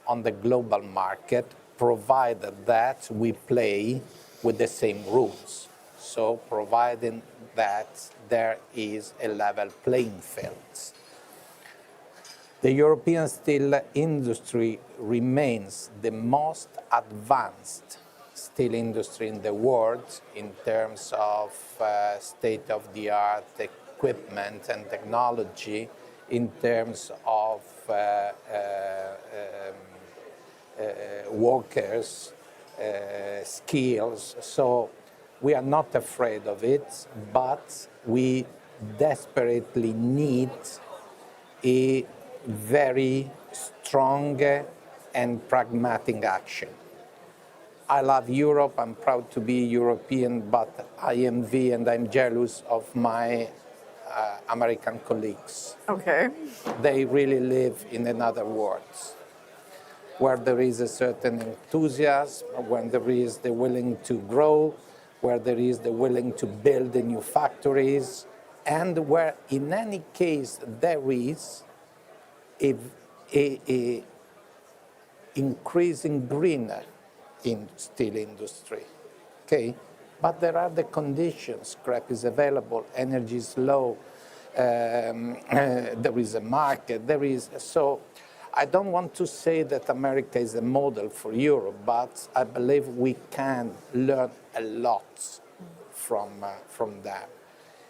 on the global market, provided that we play with the same rules. So providing that there is a level playing field. The European steel industry remains the most advanced steel industry in the world in terms of state-of-the-art equipment and technology, in terms of workers, skills. So we are not afraid of it, but we desperately need a very strong and pragmatic action. I love Europe, I'm proud to be European, but I envy and I'm jealous of my American colleagues. Okay. They really live in another world, where there is a certain enthusiasm, when there is the willing to grow, where there is the willing to build the new factories, and where in any case there is a increasing greener in steel industry, okay? But there are the conditions. Scrap is available, energy is low, there is a market, so I don't want to say that America is a model for Europe, but I believe we can learn a lot from them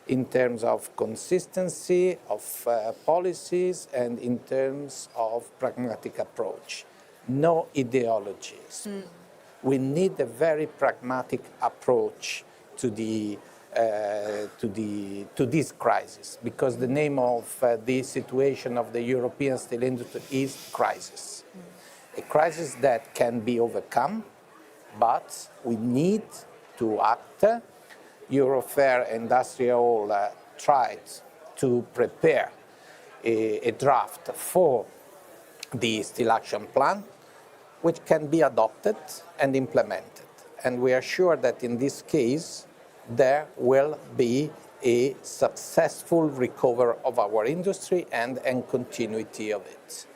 in terms of consistency of policies and in terms of pragmatic approach. No ideologies. We need a very pragmatic approach to this crisis, because the name of the situation of the European steel industry is crisis. A crisis that can be overcome, but we need to act. Eurofair Industrial tried to prepare a draft for the Steel Action Plan, which can be adopted and implemented. And we are sure that in this case, there will be a successful recovery of our industry and continuity of it.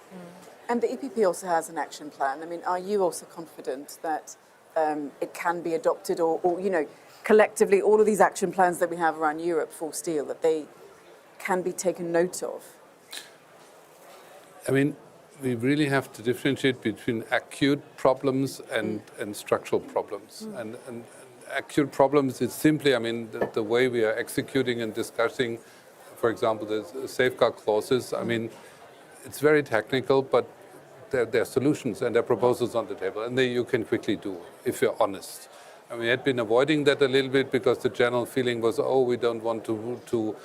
And the EPP also has an action plan. I mean, are you also confident that it can be adopted or collectively, all of these action plans that we have around Europe for steel, that they can be taken note of? I mean, we really have to differentiate between acute problems and structural problems. And acute problems is simply, I mean, the way we are executing and discussing, for example, the safeguard clauses. I mean, it's very technical, but there are solutions and there are proposals on the table, and you can quickly do if you're honest. And we had been avoiding that a little bit because the general feeling was, oh, we don't want to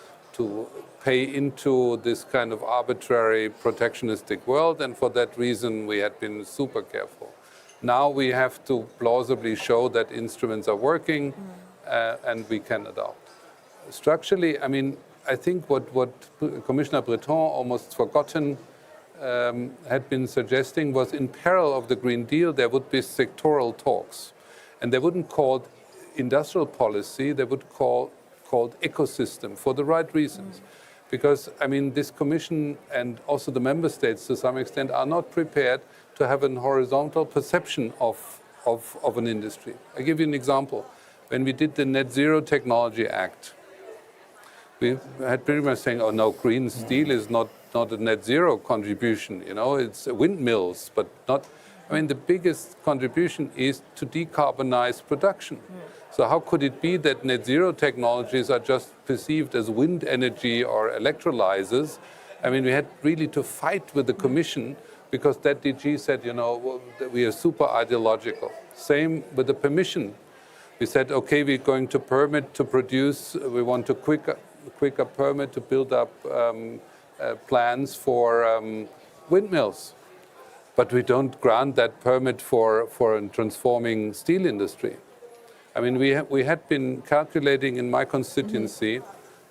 pay into this kind of arbitrary protectionistic world, and for that reason we had been super careful. Now we have to plausibly show that instruments are working and we can adopt. Structurally, I mean, I think what Commissioner Breton almost forgotten had been suggesting was in parallel of the Green Deal there would be sectoral talks. And they wouldn't call it industrial policy, they would call it ecosystem for the right reasons. Because, I mean, this Commission and also the Member States to some extent are not prepared to have an horizontal perception of an industry. I give you an example. When we did the Net Zero Technology Act, we had pretty much saying, oh no, green steel is not a net zero contribution, you know, it's windmills, but not, I mean, the biggest contribution is to decarbonize production. So how could it be that net zero technologies are just perceived as wind energy or electrolyzers? I mean, we had really to fight with the Commission because that DG said, you know, we are super ideological. Same with the permission. We said, okay, we're going to permit to produce, we want to quicker permit to build up plans for windmills. But we don't grant that permit for a transforming steel industry. I mean, we had been calculating in my constituency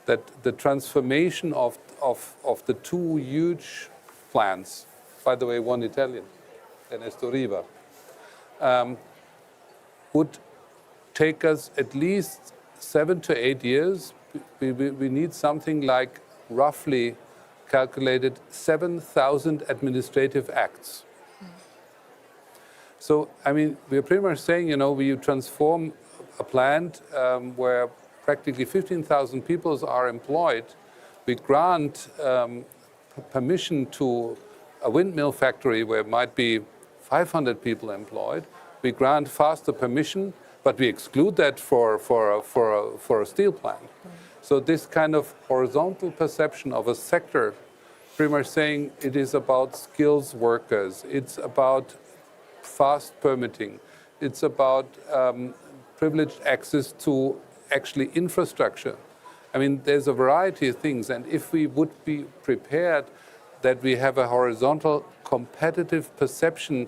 that the transformation of the two huge plants, by the way, one Italian, Ernesto Riva, would take us at least 7 to 8 years. We need something like roughly calculated 7,000 administrative acts. So, I mean, we're pretty much saying, you know, we transform a plant where practically 15,000 people are employed. We grant permission to a windmill factory where might be 500 people employed. We grant faster permission, but we exclude that for a steel plant. So this kind of horizontal perception of a sector, pretty much saying it is about skills workers, it's about fast permitting, it's about privileged access to actually infrastructure. I mean, there's a variety of things, and if we would be prepared that we have a horizontal competitive perception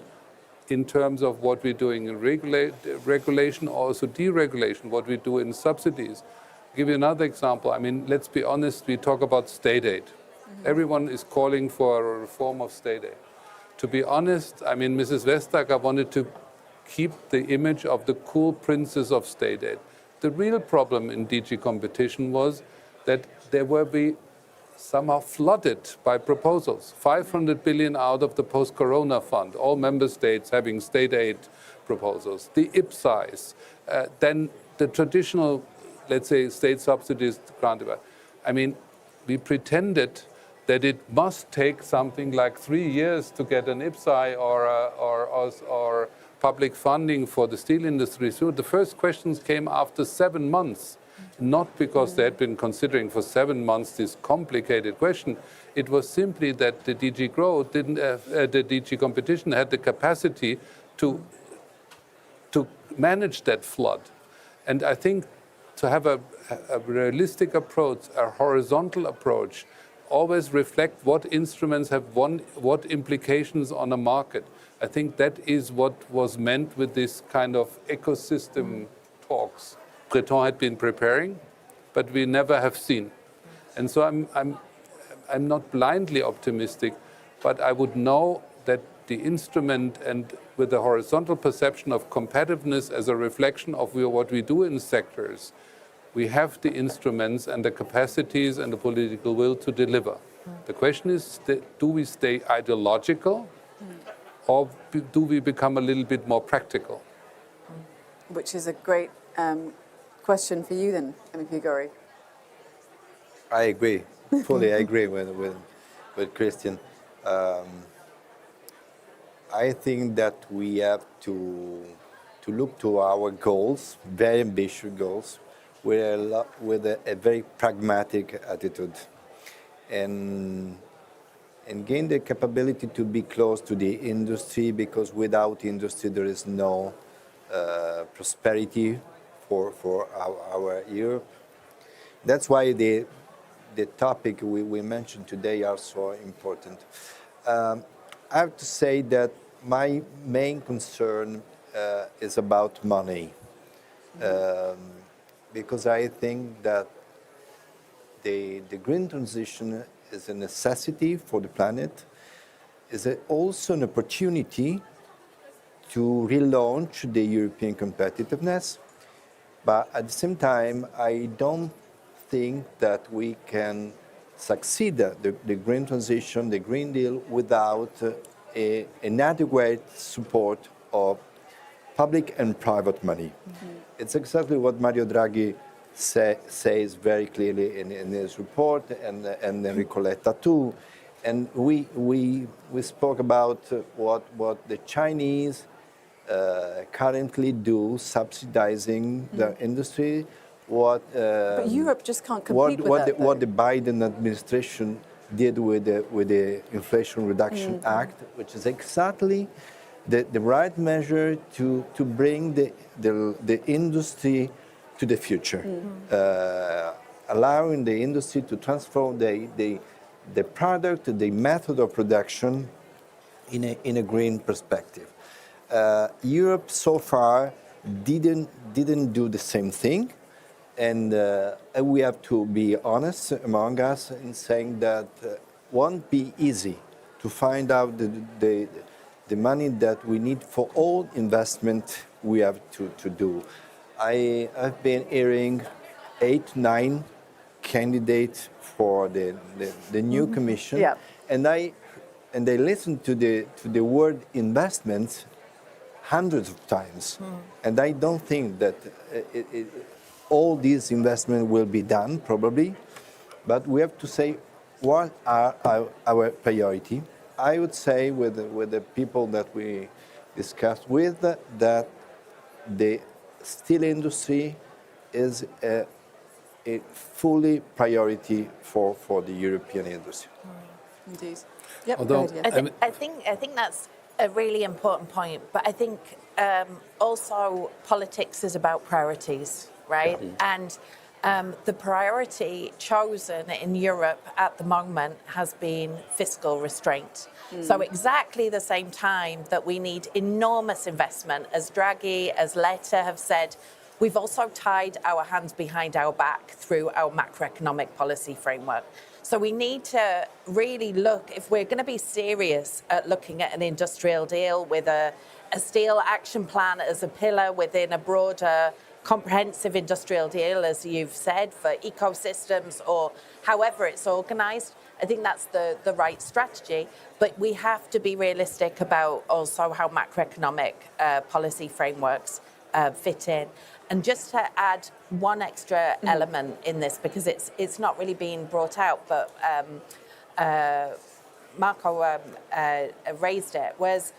in terms of what we're doing in regulation, also deregulation, what we do in subsidies. I'll give you another example. I mean, let's be honest, we talk about state aid. Everyone is calling for a reform of state aid. To be honest, I mean, Mrs. Vestager wanted to keep the image of the cool princess of state aid. The real problem in DG competition was that there will be somehow flooded by proposals. 500 billion out of the post-corona fund, all member states having state aid proposals. The IPSIs, then the traditional, let's say, state subsidies granted. I mean, we pretended that it must take something like 3 years to get an IPSI or public funding for the steel industry. So the first questions came after 7 months, not because they had been considering for 7 months this complicated question. It was simply that the DG Growth didn't, the DG Competition had the capacity to manage that flood. And I think to have a realistic approach, a horizontal approach, always reflect what instruments have what implications on a market. I think that is what was meant with this kind of ecosystem talks Breton had been preparing, but we never have seen. And so I'm not blindly optimistic, but I would know that the instrument and with the horizontal perception of competitiveness as a reflection of what we do in sectors, we have the instruments and the capacities and the political will to deliver. The question is, do we stay ideological or do we become a little bit more practical? Which is a great question for you then, MEP Gori. I agree, fully agree with Christian. I think that we have to look to our goals, very ambitious goals, with a very pragmatic attitude, and gain the capability to be close to the industry, because without industry there is no prosperity for our Europe. That's why the topic we mentioned today are so important. I have to say that my main concern is about money, because I think that the green transition is a necessity for the planet, is also an opportunity to relaunch the European competitiveness, but at the same time, I don't think that we can succeed the green transition, the Green Deal, without an adequate support of public and private money. It's exactly what Mario Draghi says very clearly in his report, and Enrico Letta too. And we spoke about what the Chinese currently do, subsidizing the industry. But Europe just can't compete with that. What the Biden administration did with the Inflation Reduction Act, which is exactly the right measure to bring the industry to the future, allowing the industry to transform the product, the method of production in a green perspective. Europe so far didn't do the same thing, and we have to be honest among us in saying that won't be easy to find out the money that we need for all investment we have to do. I've been hearing 8, 9 candidates for the new commission, and I listened to the word investments hundreds of times, and I don't think that all these investments will be done probably, but we have to say what are our priority. I would say with the people that we discussed with, that the steel industry is a fully priority for the European industry. Indeed. Yep. Although, I think that's a really important point, but I think also politics is about priorities, right? And the priority chosen in Europe at the moment has been fiscal restraint. So exactly the same time that we need enormous investment, as Draghi, as Letta have said, we've also tied our hands behind our back through our macroeconomic policy framework. So we need to really look, if we're going to be serious at looking at an industrial deal with a steel action plan as a pillar within a broader comprehensive industrial deal, as you've said, for ecosystems or however it's organised, I think that's the right strategy. But we have to be realistic about also how macroeconomic policy frameworks fit in. And just to add one extra element in this, because it's not really being brought out, but Marco raised it, was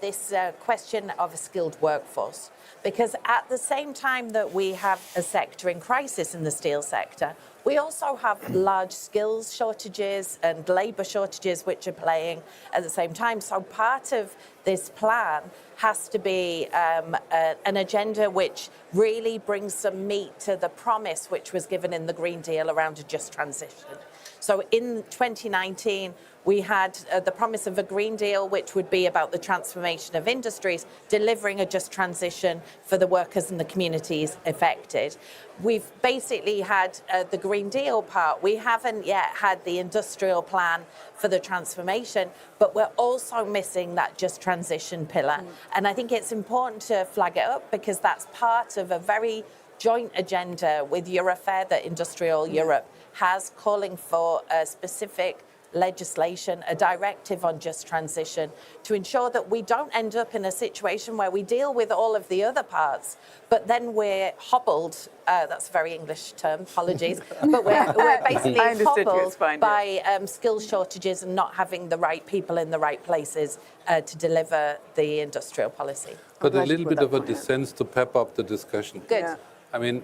this question of a skilled workforce. Because at the same time that we have a sector in crisis in the steel sector, we also have large skills shortages and labour shortages which are playing at the same time. So part of this plan has to be an agenda which really brings some meat to the promise which was given in the Green Deal around a just transition. So in 2019, we had the promise of a Green Deal, which would be about the transformation of industries, delivering a just transition for the workers and the communities affected. We've basically had the Green Deal part. We haven't yet had the industrial plan for the transformation, but we're also missing that just transition pillar. And I think it's important to flag it up because that's part of a very joint agenda with Eurofair that Industrial Europe has, calling for a specific legislation, a directive on just transition to ensure that we don't end up in a situation where we deal with all of the other parts, but then we're hobbled, that's a very English term, apologies, but we're basically I understood you, hobbled it's fine, by skill shortages and not having the right people in the right places to deliver the industrial policy. But a glad you little put bit that of a point out. dissent to pep up the discussion. Good. Yeah. I mean,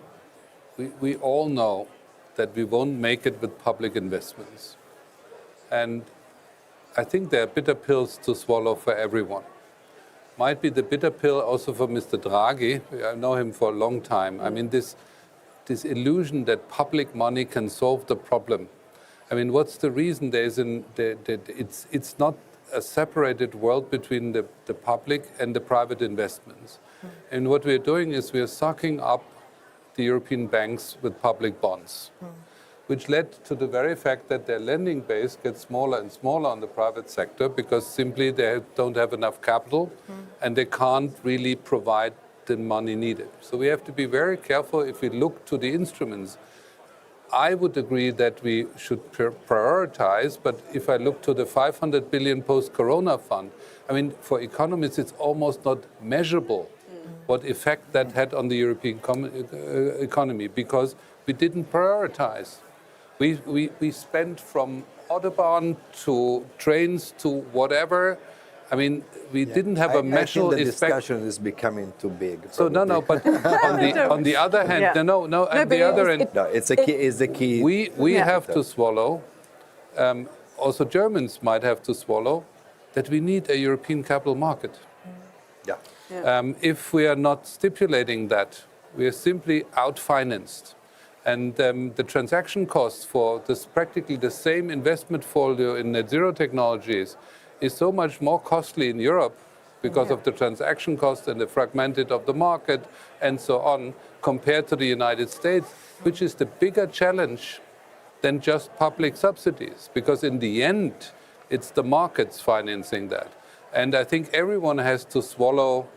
we all know that we won't make it with public investments. And I think there are bitter pills to swallow for everyone. Might be the bitter pill also for Mr. Draghi. I know him for a long time. I mean, this illusion that public money can solve the problem. I mean, what's the reason? It's not a separated world between the public and the private investments. And what we're doing is we're sucking up the European banks with public bonds, which led to the very fact that their lending base gets smaller and smaller on the private sector because simply they don't have enough capital and they can't really provide the money needed. So we have to be very careful if we look to the instruments. I would agree that we should prioritize, but if I look to the 500 billion post-corona fund, I mean, for economists, it's almost not measurable what effect that had on the European economy because we didn't prioritize. We spent from Autobahn to trains to whatever. I mean, we didn't have a measurable I think the effect. discussion is becoming too big. So no, but on the other hand, Yeah. no. On the other hand, No, it's a key. we have to swallow. Also, Germans might have to swallow that we need a European capital market. Yeah. If we are not stipulating that, we are simply out-financed. And the transaction costs for this practically the same investment folio in net zero technologies is so much more costly in Europe because of the transaction cost and the fragmented of the market and so on compared to the United States, which is the bigger challenge than just public subsidies. Because in the end, it's the markets financing that. And I think everyone has to swallow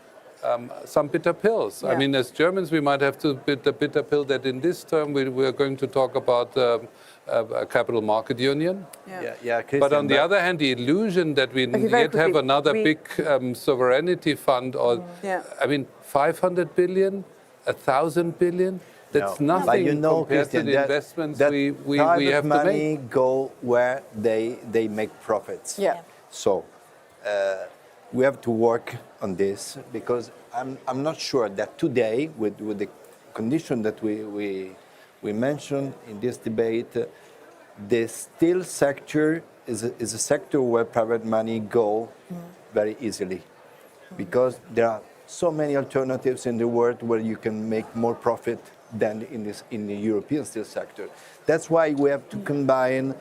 some bitter pills. Yeah. I mean, as Germans, we might have to bit the bitter pill that in this term we are going to talk about a capital market union. Yeah, But on the Christian, other hand, the illusion that we very yet have quickly, another we- big sovereignty fund, or Yeah. I mean, 500 billion, 1,000 billion. That's No. nothing But you know, compared Christian, to the that- investments that we private have to money make. go where they make profits. Yeah. So we have to work on this because I'm not sure that today, with the condition that we mentioned in this debate, the steel sector is a sector where private money go very easily because there are so many alternatives in the world where you can make more profit than in the European steel sector. That's why we have to combine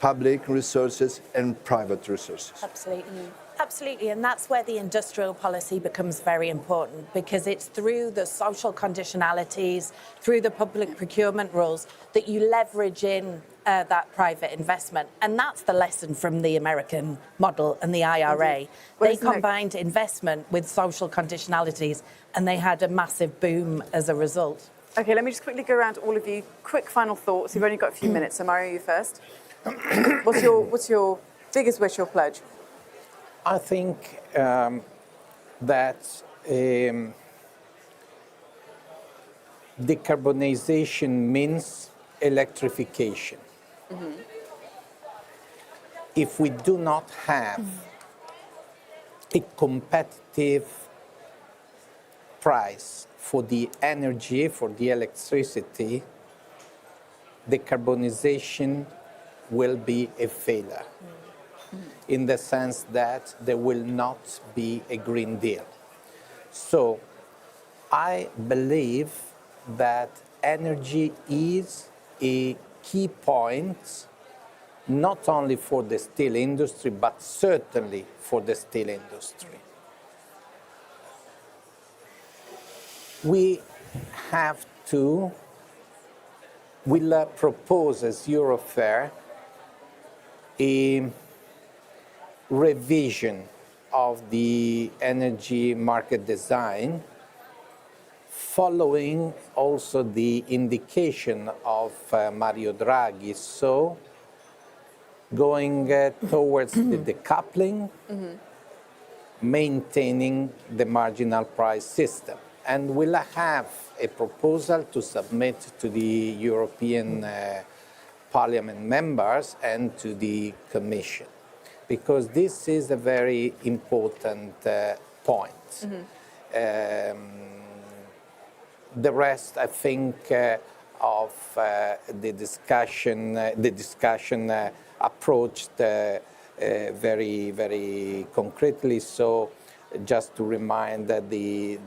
public resources and private resources. Absolutely. Absolutely, and that's where the industrial policy becomes very important because it's through the social conditionalities, through the public procurement rules that you leverage in that private investment. And that's the lesson from the American model and the IRA. Well, They isn't it- combined investment with social conditionalities and they had a massive boom as a result. Okay, let me just quickly go around to all of you. Quick final thoughts. You've only got a few minutes, so Mario, you first. What's your biggest wish or pledge? I think that decarbonization means electrification. If we do not have a competitive price for the energy, for the electricity, decarbonization will be a failure. In the sense that there will not be a Green Deal. So I believe that energy is a key point, not only for the steel industry, but certainly for the steel industry. We have to, will propose as Eurofair a revision of the energy market design, following also the indication of Mario Draghi. So going towards the decoupling, maintaining the marginal price system. And we'll have a proposal to submit to the European Parliament members and to the Commission, because this is a very important point. The rest, I think, of the discussion approached very, very concretely. So, just to remind that the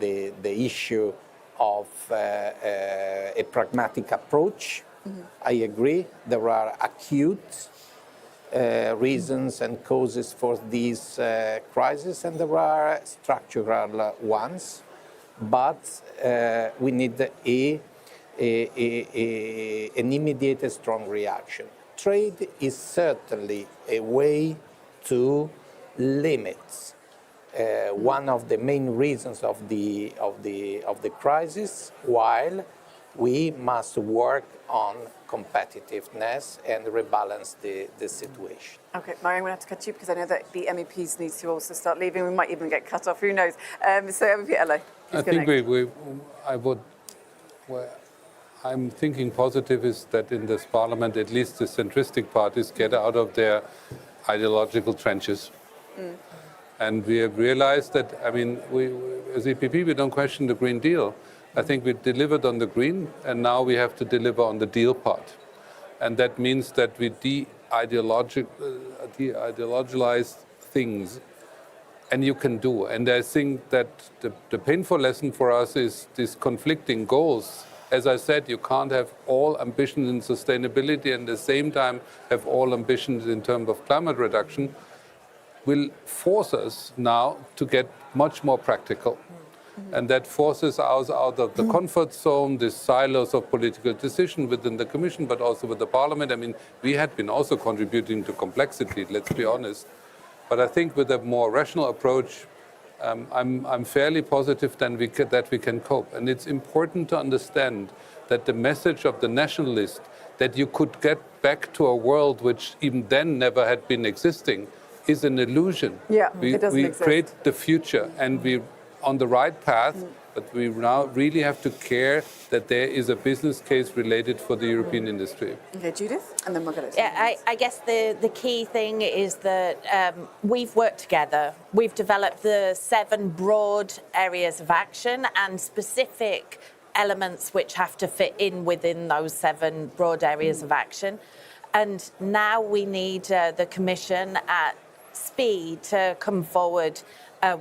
issue of a pragmatic approach, I agree. There are acute reasons and causes for these crises, and there are structural ones. But we need an immediate and strong reaction. Trade is certainly a way to limit one of the main reasons of the crisis, while we must work on competitiveness and rebalance the situation. Okay, Mario, I'm going to have to cut you because I know that the MEPs need to also start leaving. We might even get cut off, who knows. So MEP Ella, I think I'm thinking positive is that in this parliament, at least the centristic parties get out of their ideological trenches. And we have realized that, I mean, as EPP, we don't question the Green Deal. I think we delivered on the green, and now we have to deliver on the deal part. And that means that we de-ideologize things, and you can do. And I think that the painful lesson for us is these conflicting goals. As I said, you can't have all ambitions in sustainability and at the same time have all ambitions in terms of climate reduction. Will force us now to get much more practical. And that forces us out of the comfort zone, the silos of political decision within the Commission, but also with the Parliament. I mean, we had been also contributing to complexity, let's be honest. But I think with a more rational approach, I'm fairly positive that we can cope. And it's important to understand that the message of the nationalist, that you could get back to a world which even then never had been existing, is an illusion. Yeah, it doesn't exist. We create the future, and we're on the right path, but we now really have to care that there is a business case related for the European industry. Okay, Judith, and then we'll get it. Yeah, I guess the key thing is that we've worked together. We've developed the 7 broad areas of action and specific elements which have to fit in within those 7 broad areas of action. And now we need the Commission at speed to come forward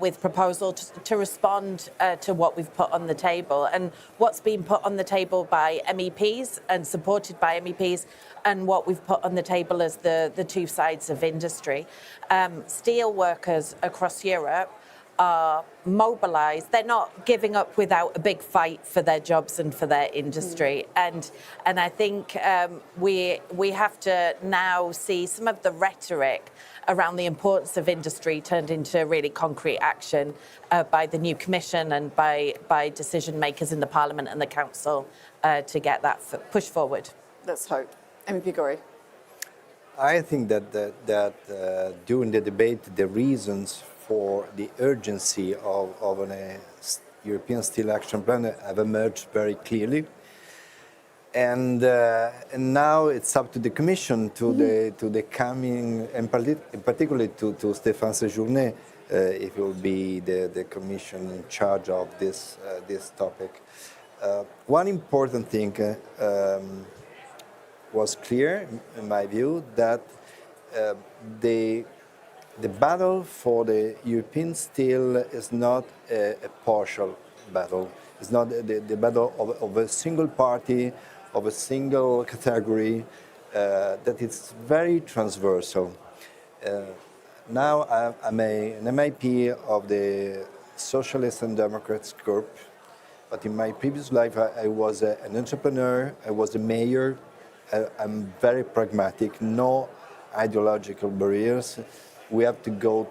with proposals to respond to what we've put on the table. And what's been put on the table by MEPs and supported by MEPs, and what we've put on the table as the two sides of industry. Steel workers across Europe are mobilised. They're not giving up without a big fight for their jobs and for their industry. And I think we have to now see some of the rhetoric around the importance of industry turned into really concrete action by the new Commission and by decision makers in the Parliament and the Council to get that push forward. Let's hope. MEP Gori. I think that during the debate, the reasons for the urgency of a European Steel Action Plan have emerged very clearly. And now it's up to the Commission, to the coming, and particularly to Stéphane Séjourné, if he will be the Commission in charge of this topic. One important thing was clear, in my view, that the battle for the European steel is not a partial battle. It's not the battle of a single party, of a single category, that it's very transversal. Now I'm an MEP of the Socialists and Democrats group, but in my previous life I was an entrepreneur, I was a mayor. I'm very pragmatic, no ideological barriers. We have to go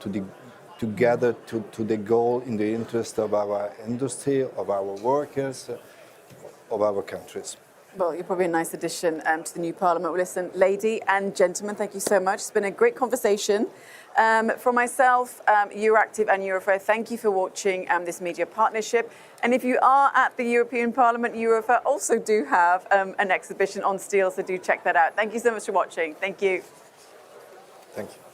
together to the goal in the interest of our industry, of our workers, of our countries. Well, you're probably a nice addition to the new Parliament. Well, listen, lady and gentlemen, thank you so much. It's been a great conversation. From myself, Euractiv and Eurofer, thank you for watching this media partnership. And if you are at the European Parliament, Eurofer also do have an exhibition on steel, so do check that out. Thank you so much for watching. Thank you. Thank you.